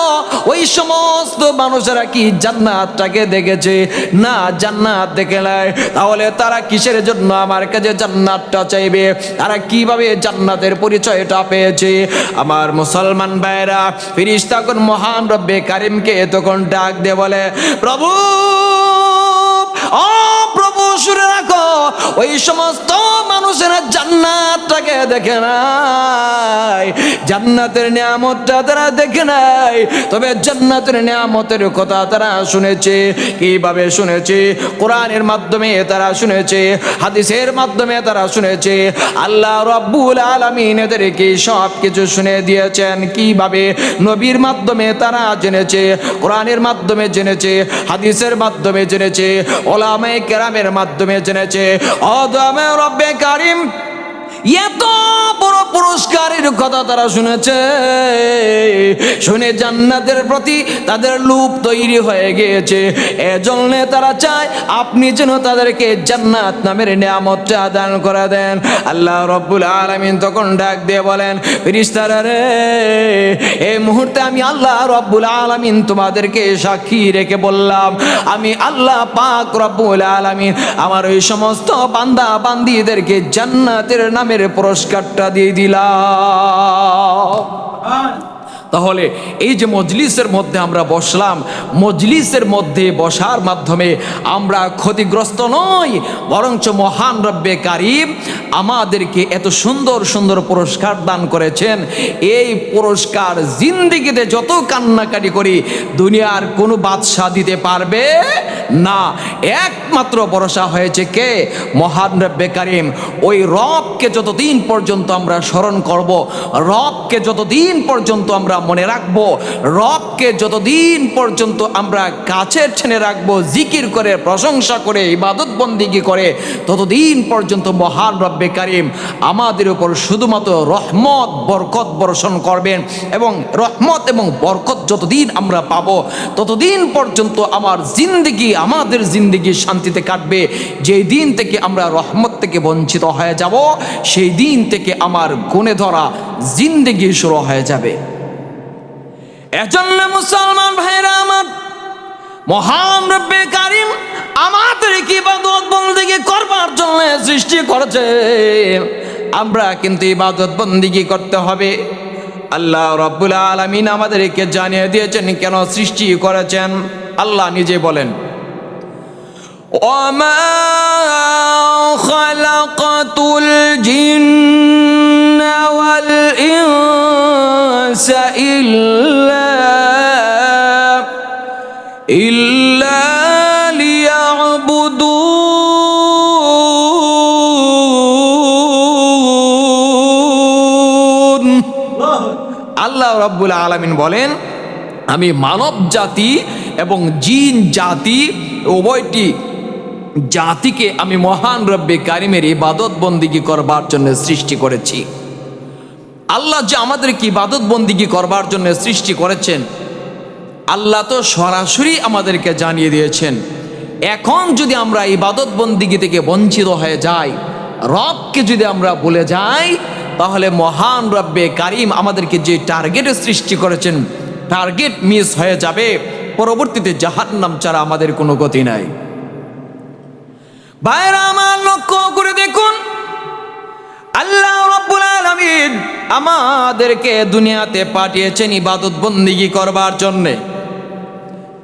ওই সমস্ত মানুষেরা কি জান্নাতটাকে দেখেছে? না, জান্নাত দেখে নাই। তাহলে তারা কিসের জন্য আমার কাছে জান্নাতটা চাইবে? তারা কিভাবে জান্নাতের পরিচয়টা পেয়েছে? আমার মুসলমান ভাইরা, ফেরেশতাগণ মহান রব্বে কারিমকে তখন ডাক দিয়ে বলে, প্রভু, ও প্রভু, শুনে রাখো, ওই সমস্ত মানুষেরা জান্নাতটাকে দেখে নাই, জান্নাতের নিয়ামতটা তারা দেখে নাই, তবে জান্নাতের নিয়ামতের কথা তারা শুনেছে। কিভাবে শুনেছে? কোরআনের মাধ্যমে তারা শুনেছে, হাদিসের মাধ্যমে তারা শুনেছে। আল্লাহ রাব্বুল আলামিন এদেরকে সব কিছু শুনে দিয়েছেন। কিভাবে? নবীর মাধ্যমে তারা জেনেছে, কোরআনের মাধ্যমে জেনেছে, হাদিসের মাধ্যমে জেনেছে, ওলামায়ে কেরামের মাধ্যমে জেনেছে। ও দয়াময় রব্বে কারিম, এত বড় পুরস্কারের কথা তারা শুনেছে, শুনে জান্নাতের প্রতি তাদের লোভ তৈরি হয়ে গিয়েছে। এজন্য তারা চায় আপনি যেন তাদেরকে জান্নাত নামের নিয়ামতটা দান করে দেন। আল্লাহ রাব্বুল আলামিন তখন ডাক দিয়ে বলেন, ফেরেশতারা রে, এই মুহূর্তে আমি আল্লাহ রাব্বুল আলামিন তোমাদেরকে সাক্ষী রেখে বললাম, আমি আল্লাহ পাক রাব্বুল আলামিন আমার ওই সমস্ত বান্দা বান্দীদেরকে জান্নাতের নামের পুরস্কারটা দিয়ে দিলাম। তাহলে এই যে মজলিসের মধ্যে আমরা বসলাম, মজলিসের মধ্যে বসার মাধ্যমে আমরা ক্ষতিগ্রস্ত নই, বরঞ্চ মহান রব্বে কারিম আমাদেরকে এত সুন্দর সুন্দর পুরস্কার দান করেছেন। এই পুরস্কার জিন্দেগিতে যত কান্নাকাটি করি দুনিয়ার কোনো বাদশা দিতে পারবে না। একমাত্র ভরসা হয়েছে কে? মহান রব্বে কারিম। ওই রবকে যতদিন পর্যন্ত আমরা স্মরণ করব, রবকে যতদিন পর্যন্ত আমরা মনে রাখবো, রবকে যতদিন পর্যন্ত আমরা কাছে টেনে রাখবো, জিকির করে, প্রশংসা করে, ইবাদত বন্দিগি করে, ততদিন পর্যন্ত মহান রব্বে কারিম আমাদের উপর শুধুমাত্র রহমত বরকত বর্ষণ করবেন। এবং রহমত এবং বরকত যতদিন আমরা পাবো ততদিন পর্যন্ত আমাদের জিন্দেগি শান্তিতে কাটবে। যেই দিন থেকে আমরা রহমত থেকে বঞ্চিত হয়ে যাব, সেই দিন থেকে আমার গুণে ধরা জিন্দেগি শুরু হয়ে যাবে। এজন্য মুসলমান ভাইরা আমার, মহান রব্বে কারিম আমাদেরকে ইবাদত বন্দেগি করবার জন্য সৃষ্টি করেছে। আমরা কিন্তু ইবাদত বন্দেগি করতে হবে। আল্লাহ রাব্বুল আলামিন আমাদেরকে জানিয়ে দিয়েছেন কেন সৃষ্টি করেছেন। আল্লাহ নিজে বলেন, ওমা খালাকাতুল জিন্না ওয়াল ইনসা ইল্লা লিয়াবুদুন। আল্লাহ রাব্বুল আলামিন বলেন, আমি মানব জাতি এবং জিন জাতি উভয়টি জাতিকে আমি মহান রব্বে কারিমের ইবাদত বন্দিগি করবার জন্য সৃষ্টি করেছি। আল্লাহ যে আমাদেরকে ইবাদত বন্দিগি করবার জন্য সৃষ্টি করেছেন, আল্লাহ তো সরাসরি আমাদেরকে জানিয়ে দিয়েছেন। এখন যদি আমরা ইবাদত বন্দিগি থেকে বঞ্চিত হয়ে যাই, রবকে যদি আমরা ভুলে যাই, তাহলে মহান রব্বে কারিম আমাদেরকে যে টার্গেটে সৃষ্টি করেছেন, টার্গেট মিস হয়ে যাবে। পরবর্তীতে জাহান্নাম ছাড়া আমাদের কোনো গতি নাই। ভাইরা আমার, লক্ষ্য করে দেখুন, আল্লাহ রাব্বুল আলামিন আমাদেরকে দুনিয়াতে পাঠিয়েছেন ইবাদত বন্দিগি করবার জন্যে।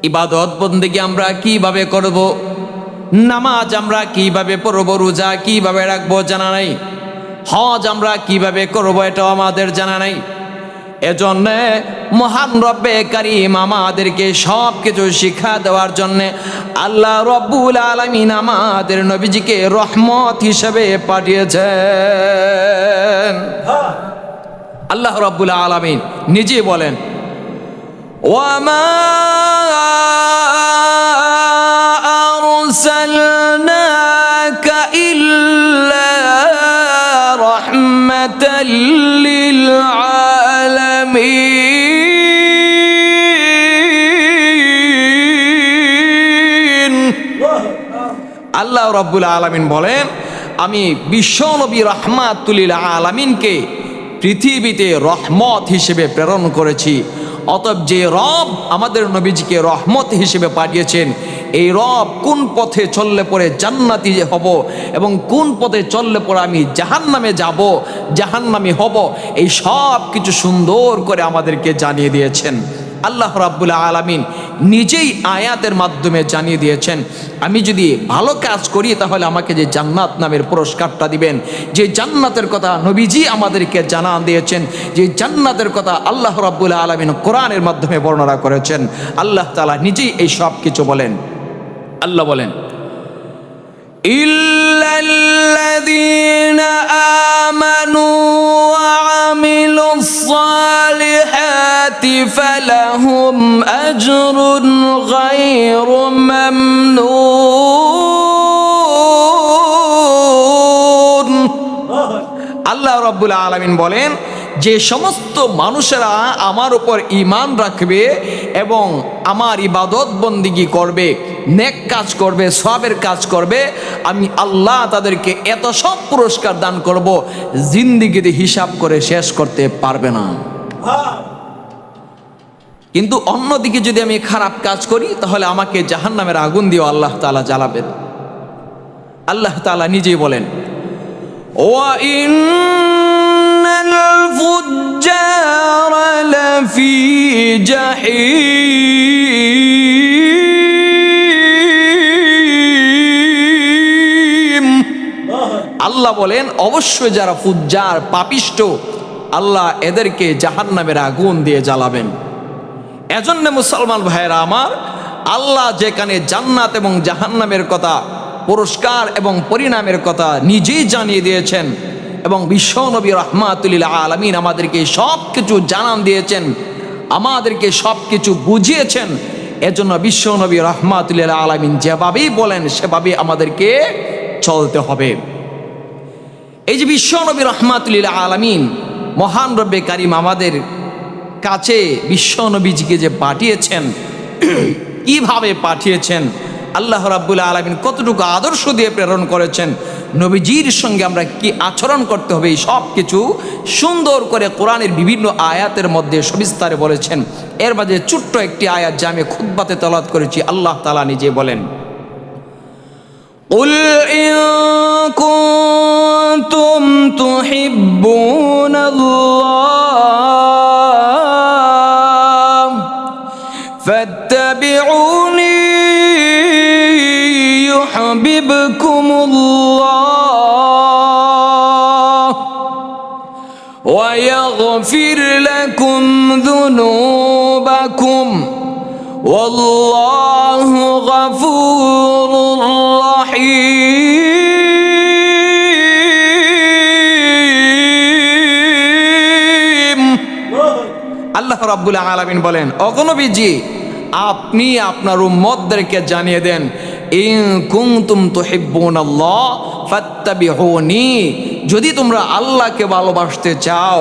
ইবাদত বন্দিগি আমরা কিভাবে করব? নামাজ আমরা কিভাবে পড়ব? রোজা কিভাবে রাখবো জানা নাই। হজ আমরা কিভাবে করব এটাও আমাদের জানা নাই। এজন্য মহান রব্বে কারিম আমাদেরকে সব কিছু শিক্ষা দেওয়ার জন্য আল্লাহ রাব্বুল আলামিন আমাদের নবীজিকে রহমত হিসেবে পাঠিয়েছেন। আল্লাহ রাব্বুল আলামিন নিজে বলেন, ওয়ামা আরসালনাকা ইল্লা রাহমাতাল লিল আলামিন। আল্লাহ রাব্বুল আলামিন বলেন, আমি বিশ্বনবী রাহমাতুল লিল আলামিনকে পৃথিবীতে রহমত হিসেবে প্রেরণ করেছি। অতএব যে রব আমাদের নবীজিকে রহমত হিসেবে পাঠিয়েছেন, এই রব কোন পথে চললে পরে জান্নাতি হব এবং কোন পথে চললে পরে আমি জাহান্নামে যাব, জাহান্নামী হব, এই সব কিছু সুন্দর করে আমাদেরকে জানিয়ে দিয়েছেন। আল্লাহ রাব্বুল আলামিন নিজেই আয়াতের মাধ্যমে জানিয়ে দিয়েছেন, আমি যদি ভালো কাজ করি তাহলে আমাকে যে জান্নাত নামের পুরস্কারটা দিবেন, যে জান্নাতের কথা নবীজি আমাদেরকে জানান দিয়েছেন, যে জান্নাতের কথা আল্লাহ রাব্বুল আলামিন কোরআনের মাধ্যমে বর্ণনা করেছেন। আল্লাহ তাআলা নিজেই এই সব কিছু বলেন। আল্লাহ বলেন, ইল্লাল্লাযীনা আমানু ওয়া আমিলুস সালিহাতি ফালাহুম আজরুন গায়রু মামনুন। আল্লাহ রাব্বুল আলামিন বলেন, যে সমস্ত মানুষেরা আমার উপর ঈমান রাখবে এবং আমার ইবাদত বন্দিগি করবে, নেক কাজ করবে, সওয়াবের কাজ করবে, আমি আল্লাহ তাদেরকে এত সব পুরস্কার দান করব, জিন্দেগিতে হিসাব করে শেষ করতে পারবে না। কিন্তু অন্যদিকে যদি আমি খারাপ কাজ করি তাহলে আমাকে জাহান্নামের আগুন দিয়ে আল্লাহ তাআলা জ্বালাবেন। আল্লাহ তাআলা নিজেই বলেন, ওয়া ইন্নাল ফুজ্জারা লাফি জাহিম। আল্লাহ বলেন, অবশ্যই যারা ফুজ্জার পাপিষ্ট, আল্লাহ এদেরকে জাহান্নামের আগুন দিয়ে জ্বালাবেন। এজন্য মুসলমান ভাইয়েরা আমার, আল্লাহ যেখানে জান্নাত এবং জাহান্নামের কথা, পুরস্কার এবং পরিণামের কথা নিজেই জানিয়ে দিয়েছেন এবং বিশ্ব নবী রাহমাতুল লিল আলামিন আমাদেরকে সব কিছু জানান দিয়েছেন, আমাদেরকে সব কিছু বুঝিয়েছেন, এজন্য বিশ্ব নবী রাহমাতুল লিল আলামিন যেভাবেই বলেন সেভাবেই আমাদেরকে চলতে হবে। এই যে বিশ্ব নবী রাহমাতুল লিল আলামিন মহান রব্বে কারিম আমাদের কাছে বিশ্ব নবীজিকে যে পাঠিয়েছেন, কিভাবে পাঠিয়েছেন, আল্লাহ রাব্বুল আলামিন কতটুকু আদর্শ দিয়ে প্রেরণ করেছেন, নবীজির সঙ্গে আমরা কি আচরণ করতে হবে, এই সব কিছু সুন্দর করে কোরআনের বিভিন্ন আয়াতের মধ্যে সবিস্তারে বলেছেন। এর মাঝে ছোট্ট একটি আয়াত যা আমি খুতবাতে তেলাওয়াত করেছি, আল্লাহ তাআলা নিজে বলেন, কুল ইন কুনতুম তুহিব্বুনাল্লাহ ফাত্তাবিউনি ইউহিব্বুকুমুল্লাহ ওয়া ইয়াগফির লাকুম যুনুবাকুম ওয়াল্লাহু গফুরুর রহিম। আল্লাহ রাব্বুল আলামিন বলেন, ওগো নবীজি, আপনি আপনার উম্মতদেরকে জানিয়ে দেন, ইন কুনতুম তুহিব্বুনাল্লাহ ফাত্তাবিউনি, যদি তোমরা আল্লাহকে ভালোবাসতে চাও,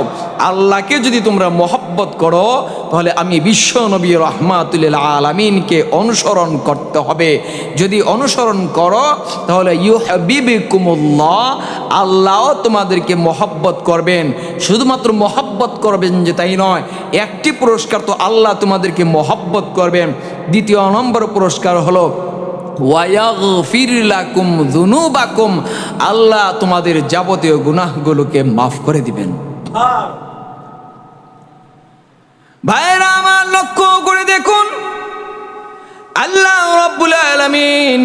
আল্লাহকে যদি তোমরা মহব্বত করো, তাহলে আমি বিশ্ব নবী রাহমাতুল লিল আলামিনকে অনুসরণ করতে হবে। যদি অনুসরণ করো তাহলে ইউহিব্বুকুমুল্লাহ, আল্লাহ তোমাদেরকে মহব্বত করবেন। শুধুমাত্র মহব্বত করবেন যে তাই নয়, একটি পুরস্কার তো আল্লাহ তোমাদেরকে মহব্বত করবেন, দ্বিতীয় নম্বর পুরস্কার হলো ওয়ায়াগফির লাকুম যুনুবাকুম, আল্লাহ তোমাদের যাবতীয় গুনাহগুলোকে মাফ করে দিবেন। ভাইরা আমার, লক্ষ্য করে দেখুন, আল্লাহ রাব্বুল আলামিন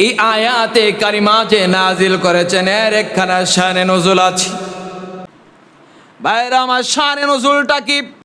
এই আয়াতে কারিমা যে নাজিল করেছেন, এর একখানা শানে নজুল আছে। ভাইরা আমার, শানে নজুলটা কি?